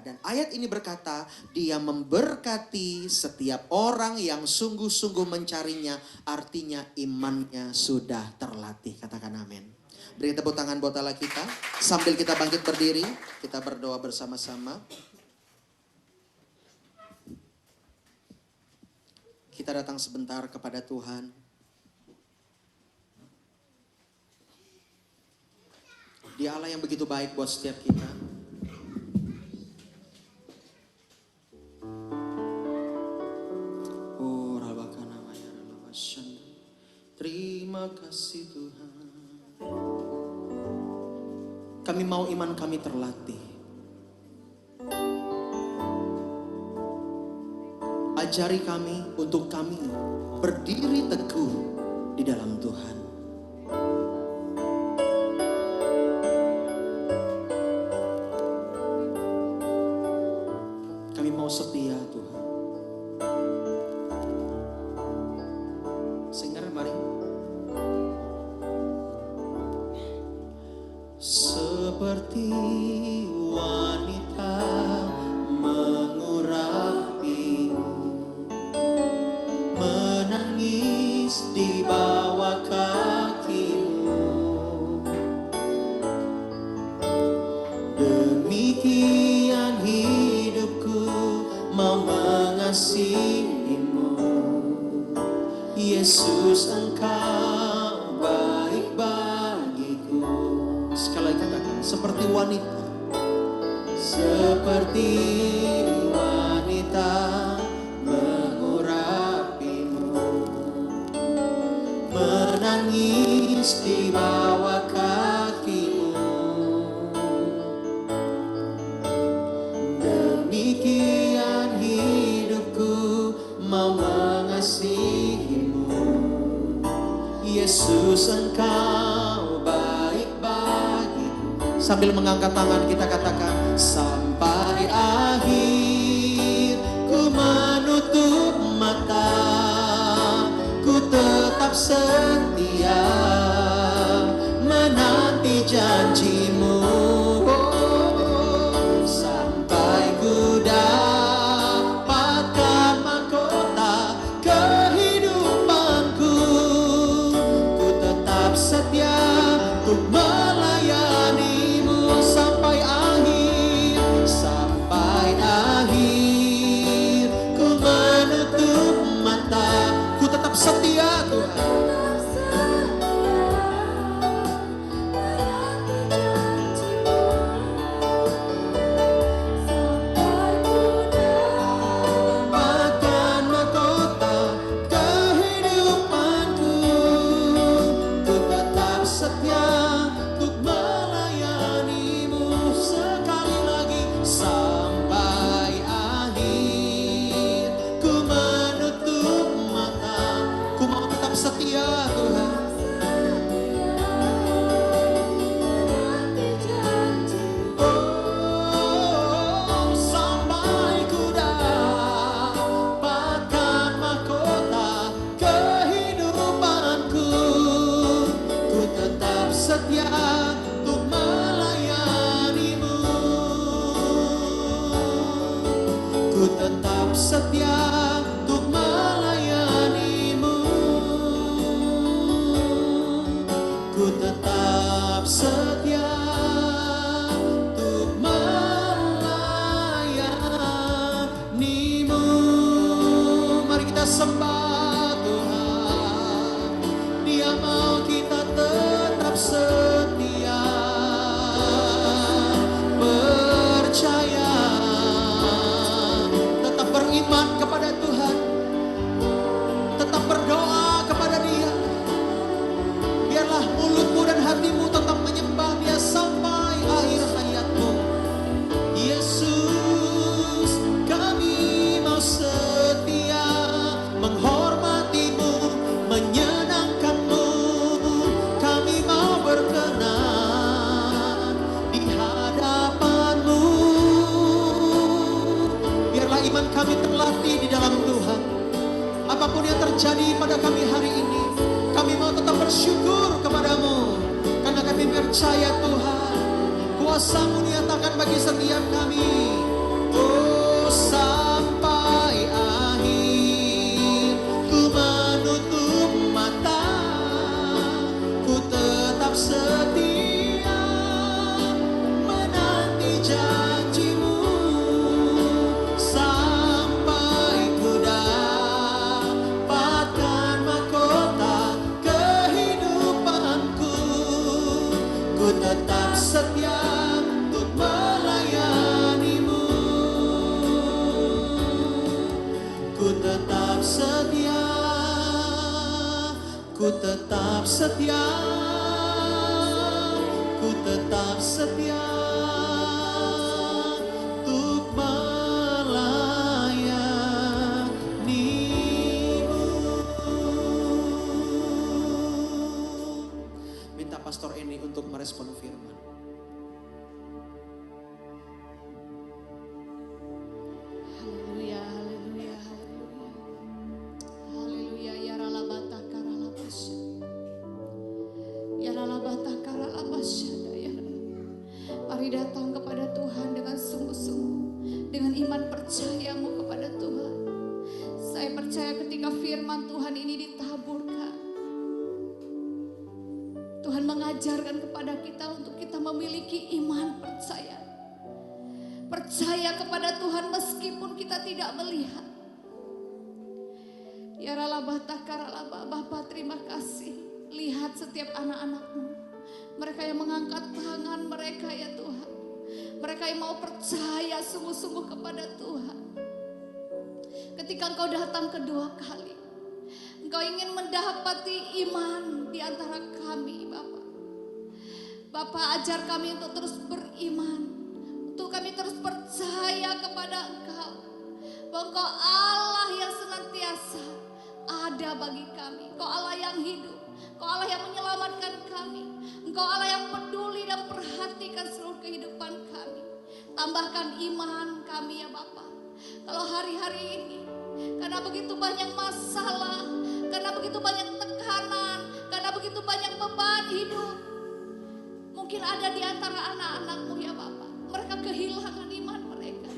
Dan ayat ini berkata, Dia memberkati setiap orang yang sungguh-sungguh mencarinya. Artinya imannya sudah terlatih. Katakan amin. Beri tepuk tangan buat Allah kita. Sambil kita bangkit berdiri, kita berdoa bersama-sama. Kita datang sebentar kepada Tuhan. Dia Allah yang begitu baik buat setiap kita. Oh, Rabakana Maya Rabashanda. Terima kasih Tuhan. Kami mau iman kami terlatih. Ajari kami untuk kami berdiri teguh di dalam Tuhan. Kami mau setia Tuhan. Singer mari. Seperti wanita mengurapimu, menangis di bawah kakimu. Demikian hidupku mau mengasihimu. Yesus, Engkau baik bagiku. Sekali lagi katakan, seperti wanita. Seperti wanita menangis di bawah kakimu. Demikian hidupku mau mengasihimu. Yesus, Engkau baik bagiku. Sambil mengangkat tangan kita katakan, sampai akhir ku menutup mata, ku tetap setia menanti janjimu. Sampai ku dapatkan mahkota kehidupanku, ku tetap setia untuk melayanimu sampai akhir. Sampai akhir ku menutup mata, ku tetap setia Tuhan. Bahkan mahkota kehidupanku, ku tetap setia untuk melayanimu sekali lagi. Sampai akhir ku menutup mata, ku mau tetap setia Tuhan. Oh, sampai ku dapatkan mahkota kehidupanku, ku tetap setia untuk melayanimu. Ku tetap setia untuk melayanimu. Ku tetap setia untuk melayanimu. Mari kita sembah Tuhan. Dia mau kita tetap setia, percaya, tetap beriman kepada Tuhan, tetap berdoa kepada Dia. Biarlah mulutmu dan hatimu tetap menyembah Dia sampai akhir hayatmu. Yesus, kami mau setia menghormatimu, menyenangkanmu. Kami mau berkenan di hadapanmu. Biarlah iman kami terlatih di dalam Tuhan. Apapun yang terjadi pada kami hari ini, kami mau tetap bersyukur kepadamu, karena kami percaya Tuhan, kuasa-Mu nyatakan bagi setiap kami. Oh, sampai akhir ku menutup mata, ku tetap setia menanti janji-Mu. Sampai ku dapatkan tetap setia, ku tetap setia untuk melayanimu. Minta Pastor Eni untuk merespon firman. Haleluya, haleluya, haleluya. Haleluya, ya ralabata karalabasya. Ya ralabata karalabasya, ya. Mari datang kepada Tuhan dengan sungguh-sungguh, dengan iman percayamu kepada Tuhan. Saya percaya ketika firman Tuhan ini ditaburkan, Tuhan mengajarkan kepada kita untuk kita memiliki iman percaya. Percaya kepada Tuhan meskipun kita tidak melihat. Ya ralabata karalaba, Bapa terima kasih. Lihat setiap anak-anak-Mu. Mereka yang mengangkat tangan mereka ya Tuhan. Mereka yang mau percaya sungguh-sungguh kepada Tuhan. Ketika Engkau datang kedua kali, Engkau ingin mendapati iman di antara kami Bapa. Bapa ajar kami untuk terus beriman. Untuk kami terus percaya kepada Engkau. Bahwa Engkau Allah yang senantiasa ada bagi kami. Engkau Allah yang hidup. Engkau Allah yang menyelamatkan kami. Engkau Allah yang peduli dan perhatikan seluruh kehidupan kami. Tambahkan iman kami ya Bapa. Kalau hari-hari ini, karena begitu banyak masalah, karena begitu banyak tekanan, karena begitu banyak beban hidup, mungkin ada di antara anak-anak-Mu ya Bapa. Mereka kehilangan iman mereka.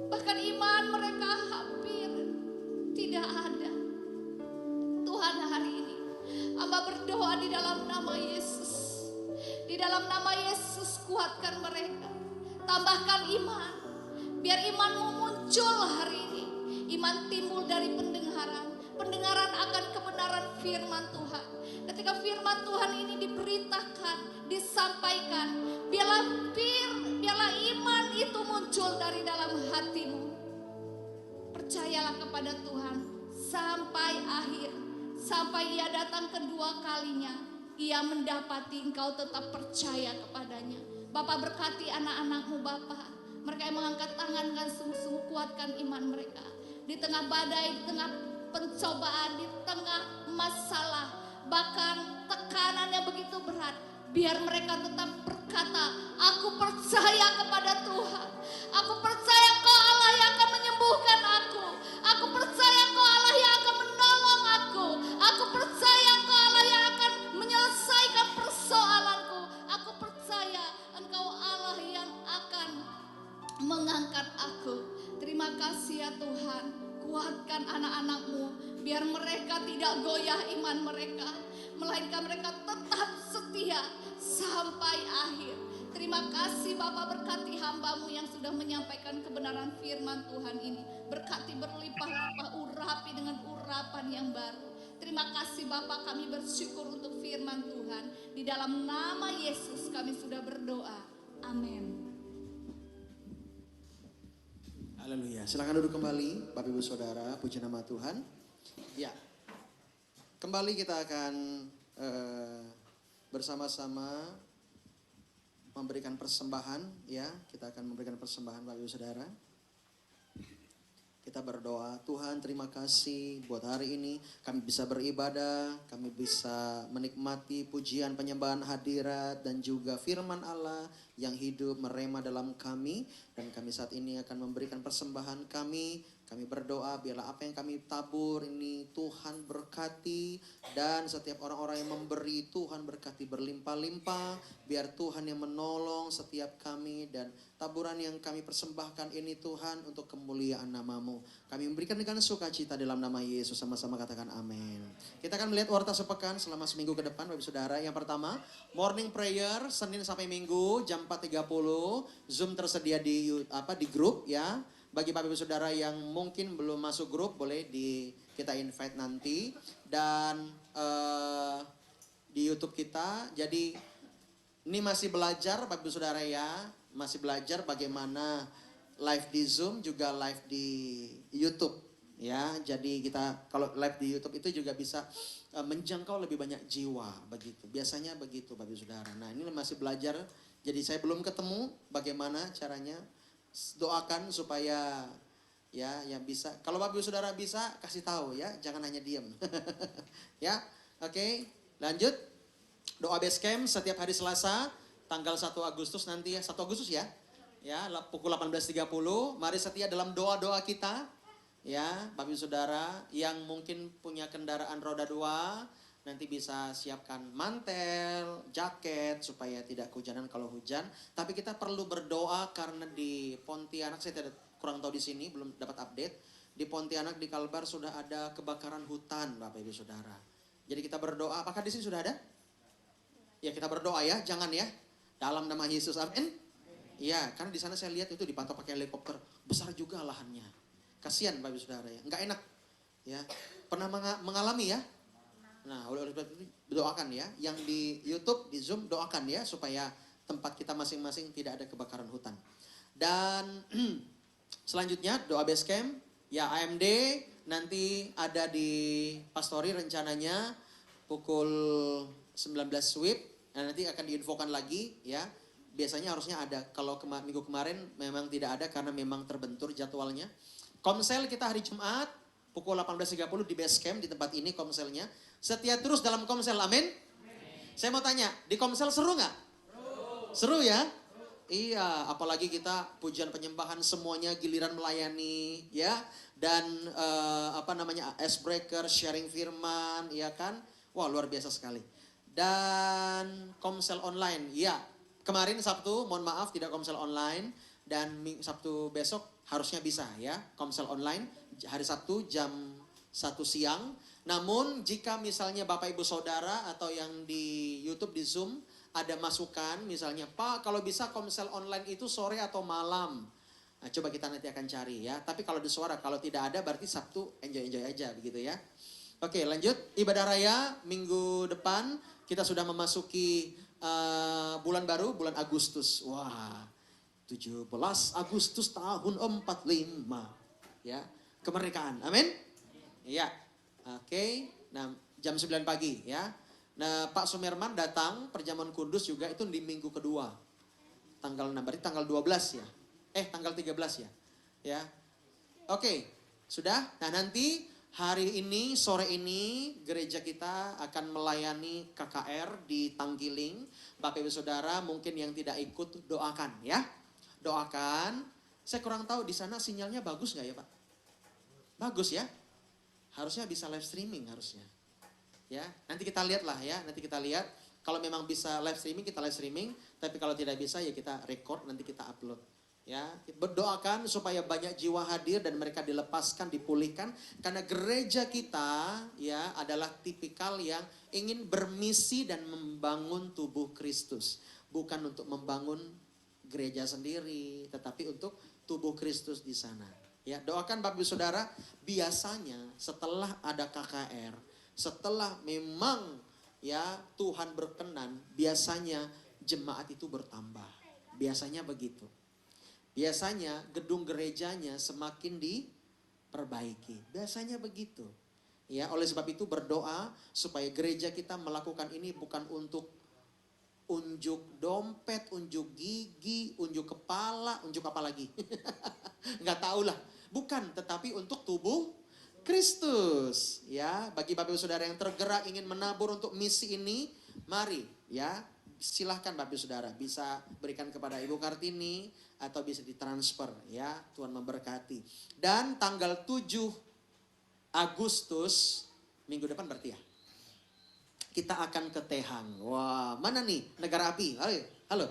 Bahkan iman mereka hampir tidak ada. Tuhan hari ini, hamba berdoa di dalam nama Yesus. Di dalam nama Yesus kuatkan mereka. Tambahkan iman. Biar imanmu muncul hari ini. Iman timbul dari pendengaran. Pendengaran akan kebenaran firman Tuhan. Ketika firman Tuhan ini diberitakan, disampaikan, biarlah iman itu muncul dari dalam hatimu. Percayalah kepada Tuhan sampai akhir, sampai Ia datang kedua kalinya. Ia mendapati engkau tetap percaya kepadanya. Bapa berkati anak-anak-Mu Bapa. Mereka yang mengangkat tangan dengan sungguh-sungguh, kuatkan iman mereka. Di tengah badai, di tengah pencobaan, di tengah masalah, bahkan tekanan yang begitu berat, biar mereka tetap berkata, aku percaya kepada Tuhan. Aku percaya Engkau Allah yang akan menyembuhkan aku. Aku percaya Engkau Allah yang akan menolong aku. Aku percaya Engkau Allah yang akan menyelesaikan persoalanku. Aku percaya Engkau Allah yang akan mengangkat aku. Terima kasih ya Tuhan. Kuatkan anak-anak-Mu, biar mereka tidak goyah iman mereka, melainkan mereka tetap setia sampai akhir. Terima kasih Bapa, berkati hamba-Mu yang sudah menyampaikan kebenaran firman Tuhan ini. Berkati berlimpah-limpah, urapi dengan urapan yang baru. Terima kasih Bapa, kami bersyukur untuk firman Tuhan. Di dalam nama Yesus kami sudah berdoa. Amin. Haleluya. Silakan duduk kembali, Bapak Ibu Saudara, puji nama Tuhan. Ya, kembali kita akan bersama-sama memberikan persembahan. Ya, kita akan memberikan persembahan, Bapak Ibu Saudara. Kita berdoa, Tuhan terima kasih buat hari ini kami bisa beribadah, kami bisa menikmati pujian penyembahan hadirat dan juga firman Allah yang hidup merema dalam kami. Dan kami saat ini akan memberikan persembahan kami. Kami berdoa biarlah apa yang kami tabur ini Tuhan berkati. Dan setiap orang-orang yang memberi Tuhan berkati berlimpah-limpah. Biar Tuhan yang menolong setiap kami. Dan taburan yang kami persembahkan ini Tuhan untuk kemuliaan nama-Mu. Kami memberikan dengan sukacita dalam nama Yesus. Sama-sama katakan amin. Kita akan melihat warta sepekan selama seminggu ke depan Bapak Saudara. Yang pertama, morning prayer Senin sampai Minggu jam 4.30. Zoom tersedia di grup ya. Bagi Bapak Ibu Saudara yang mungkin belum masuk grup, boleh kita invite nanti. Dan di YouTube kita, jadi ini masih belajar Bapak Ibu Saudara ya. Masih belajar bagaimana live di Zoom juga live di YouTube. Ya, jadi kita kalau live di YouTube itu juga bisa menjangkau lebih banyak jiwa begitu. Biasanya begitu Bapak Ibu Saudara. Nah, ini masih belajar. Jadi saya belum ketemu bagaimana caranya. Doakan supaya ya yang bisa. Kalau Bapak Ibu Saudara bisa kasih tahu ya, jangan hanya diam. Ya. Oke, lanjut. Doa base camp setiap hari Selasa tanggal 1 Agustus nanti ya. 1 Agustus ya. Ya, pukul 18.30. Mari setia dalam doa-doa kita. Ya, Bapak Ibu Saudara yang mungkin punya kendaraan roda 2 nanti bisa siapkan mantel, jaket supaya tidak kehujanan kalau hujan. Tapi kita perlu berdoa karena di Pontianak saya tidak kurang tahu di sini belum dapat update. Di Pontianak di Kalbar sudah ada kebakaran hutan Bapak Ibu Saudara. Jadi kita berdoa. Apakah di sini sudah ada? Ya kita berdoa ya, jangan ya. Dalam nama Yesus, amin. Iya, karena di sana saya lihat itu dipantau pakai helikopter, besar juga lahannya. Kasihan Bapak Ibu Saudara ya, nggak enak. Ya, pernah mengalami ya? Nah, oleh sebab itu doakan ya, yang di YouTube, di Zoom doakan ya supaya tempat kita masing-masing tidak ada kebakaran hutan. Dan selanjutnya doa base camp, ya AMD nanti ada di Pastori rencananya pukul 19 WIB. Nah, nanti akan diinfokan lagi ya. Biasanya harusnya ada, kalau minggu kemarin memang tidak ada karena memang terbentur jadwalnya. Komsel kita hari Jumat pukul 18.30 di base camp di tempat ini komselnya. Setia terus dalam komsel, amin. Saya mau tanya, di komsel seru nggak? Seru ya? Iya, apalagi kita pujian penyembahan semuanya giliran melayani ya. Dan icebreaker, sharing firman, ya kan? Wah luar biasa sekali. Dan komsel online, ya. Kemarin Sabtu, mohon maaf tidak komsel online. Dan Sabtu besok harusnya bisa ya, komsel online hari Sabtu jam 1 siang. Namun jika misalnya Bapak Ibu Saudara atau yang di YouTube, di Zoom ada masukan misalnya, Pak kalau bisa komsel online itu sore atau malam. Nah, coba kita nanti akan cari ya. Tapi kalau di suara, kalau tidak ada berarti Sabtu enjoy-enjoy aja begitu ya. Oke lanjut, ibadah raya minggu depan kita sudah memasuki bulan baru, bulan Agustus. Wah, 17 Agustus tahun 45 ya, kemerdekaan, amin. Iya, oke. Nah jam 9 pagi ya. Nah Pak Sumerman datang perjamuan kudus juga itu di minggu kedua tanggal 6, berarti tanggal 12 ya, tanggal 13 ya. Ya, oke sudah. Nah nanti hari ini, sore ini gereja kita akan melayani KKR di Tanggiling. Bapak Ibu Saudara mungkin yang tidak ikut doakan ya. Doakan. Saya kurang tahu di sana sinyalnya bagus nggak ya Pak? Bagus ya. Harusnya bisa live streaming harusnya. Ya, nanti kita lihat lah ya. Nanti kita lihat. Kalau memang bisa live streaming kita live streaming. Tapi kalau tidak bisa ya kita record nanti kita upload. Ya, berdoakan supaya banyak jiwa hadir dan mereka dilepaskan, dipulihkan. Karena gereja kita ya adalah tipikal yang ingin bermisi dan membangun tubuh Kristus. Bukan untuk membangun gereja sendiri, tetapi untuk tubuh Kristus di sana. Ya, doakan Bapak Ibu Saudara, biasanya setelah ada KKR, setelah memang ya Tuhan berkenan, biasanya jemaat itu bertambah. Biasanya begitu. Biasanya gedung gerejanya semakin diperbaiki. Biasanya begitu. Ya, oleh sebab itu berdoa supaya gereja kita melakukan ini bukan untuk unjuk dompet, unjuk gigi, unjuk kepala, unjuk apa lagi? Nggak tahu lah. Bukan, tetapi untuk tubuh Kristus. Ya, bagi Bapak Ibu Saudara yang tergerak ingin menabur untuk misi ini, mari ya. Silahkan Bapak Ibu Saudara bisa berikan kepada Ibu Kartini atau bisa ditransfer ya. Tuhan memberkati. Dan tanggal 7 Agustus minggu depan berarti ya. Kita akan ke Tehang. Wah, mana nih negara api? Halo, halo.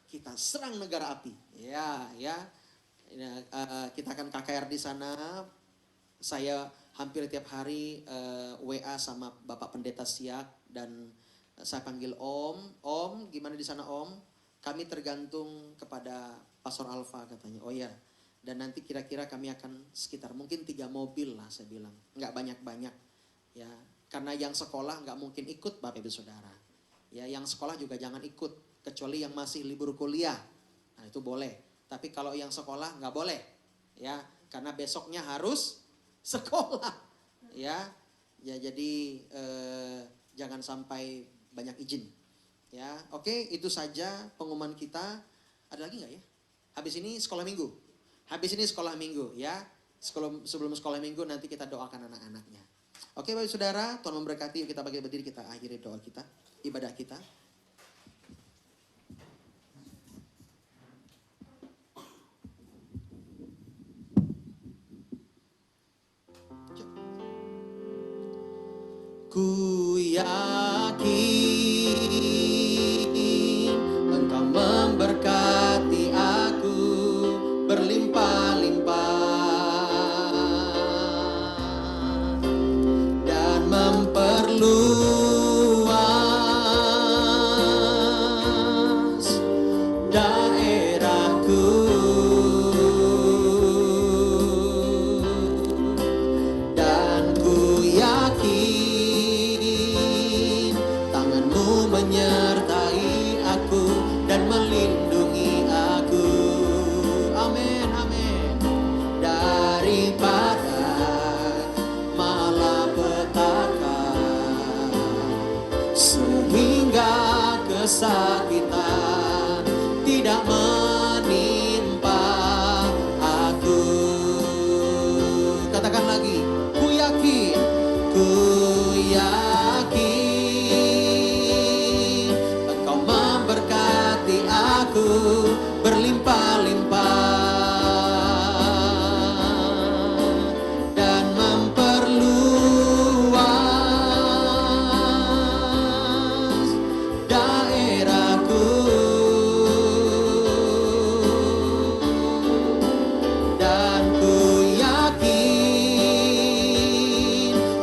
Kita serang negara api. Ya, ya. Kita akan KKR di sana. Saya hampir tiap hari WA sama Bapak Pendeta Siak dan saya panggil Om. Om, gimana di sana Om? Kami tergantung kepada Pastor Alfa katanya. Oh ya. Dan nanti kira-kira kami akan sekitar mungkin 3 mobil lah saya bilang. Nggak banyak-banyak. Ya. Karena yang sekolah nggak mungkin ikut Bapak Ibu Saudara. Ya, yang sekolah juga jangan ikut. Kecuali yang masih libur kuliah. Nah itu boleh. Tapi kalau yang sekolah nggak boleh. Ya, karena besoknya harus sekolah. Ya, ya jadi jangan sampai banyak izin. Ya, oke, itu saja pengumuman kita. Ada lagi nggak ya? Habis ini sekolah minggu. Habis ini sekolah minggu ya. Sebelum sekolah minggu nanti kita doakan anak-anaknya. Oke Bapak Saudara, Tuhan memberkati. Kita bagi berdiri, kita akhiri doa kita, ibadah kita. Ku yakin Engkau memberkati aku berlimpah-limpah dan memperluas daerahku, dan ku yakin tanganmu menyertai aku dan melindungi aku. Amin, amin. Daripada malapetaka sehingga kesakitan tidak menimpa aku. Katakan lagi, ku yakin, ku yakin Engkau memberkati aku berlimpah-limpah dan memperluas daerahku, dan ku yakin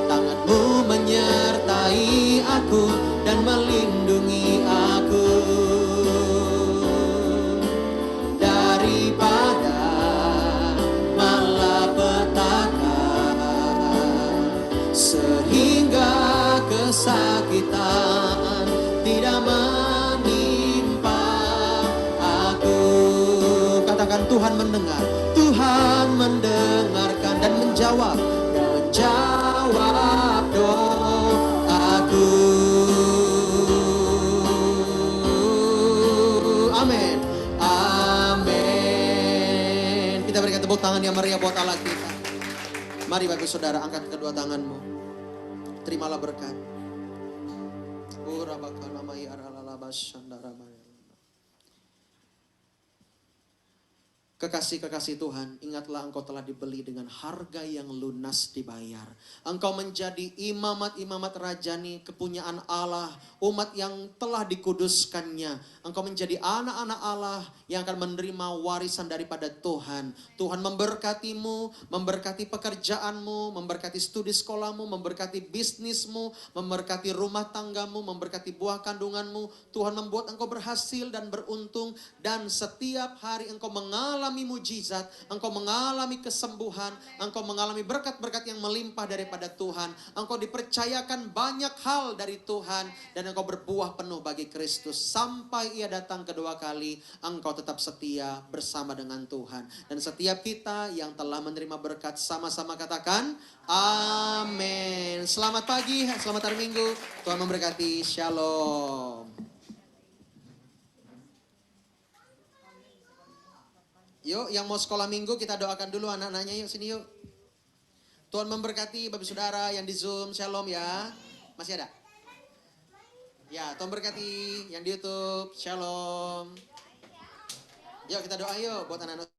tanganmu menyertai aku dan melindungi aku daripada malapetaka sehingga kesakitan tidak menimpa aku. Katakan, Tuhan mendengar, Tuhan mendengarkan dan menjawab doaku. Amin, amin. Kita berikan tepuk tangan yang meriah buat Allah kita. Mari Bapak Saudara, angkat kedua tanganmu. Terimalah berkat. Kekasih-kekasih Tuhan, ingatlah engkau telah dibeli dengan harga yang lunas dibayar. Engkau menjadi imamat-imamat rajani kepunyaan Allah, umat yang telah dikuduskannya. Engkau menjadi anak-anak Allah yang akan menerima warisan daripada Tuhan. Tuhan memberkatimu, memberkati pekerjaanmu, memberkati studi sekolahmu, memberkati bisnismu, memberkati rumah tanggamu, memberkati buah kandunganmu. Tuhan membuat engkau berhasil dan beruntung, dan setiap hari engkau mengalami mujizat, engkau mengalami kesembuhan, engkau mengalami berkat-berkat yang melimpah daripada Tuhan. Engkau dipercayakan banyak hal dari Tuhan, dan engkau berbuah penuh bagi Kristus. Sampai Ia datang kedua kali, engkau tetap setia bersama dengan Tuhan. Dan setiap kita yang telah menerima berkat, sama-sama katakan amin. Selamat pagi, selamat hari Minggu. Tuhan memberkati. Shalom. Yuk, yang mau sekolah minggu kita doakan dulu anak-anaknya, yuk sini yuk. Tuhan memberkati Bapak Saudara yang di Zoom, shalom ya. Masih ada? Ya, Tuhan berkati yang di YouTube, shalom. Yuk kita doa yuk buat anak-anak.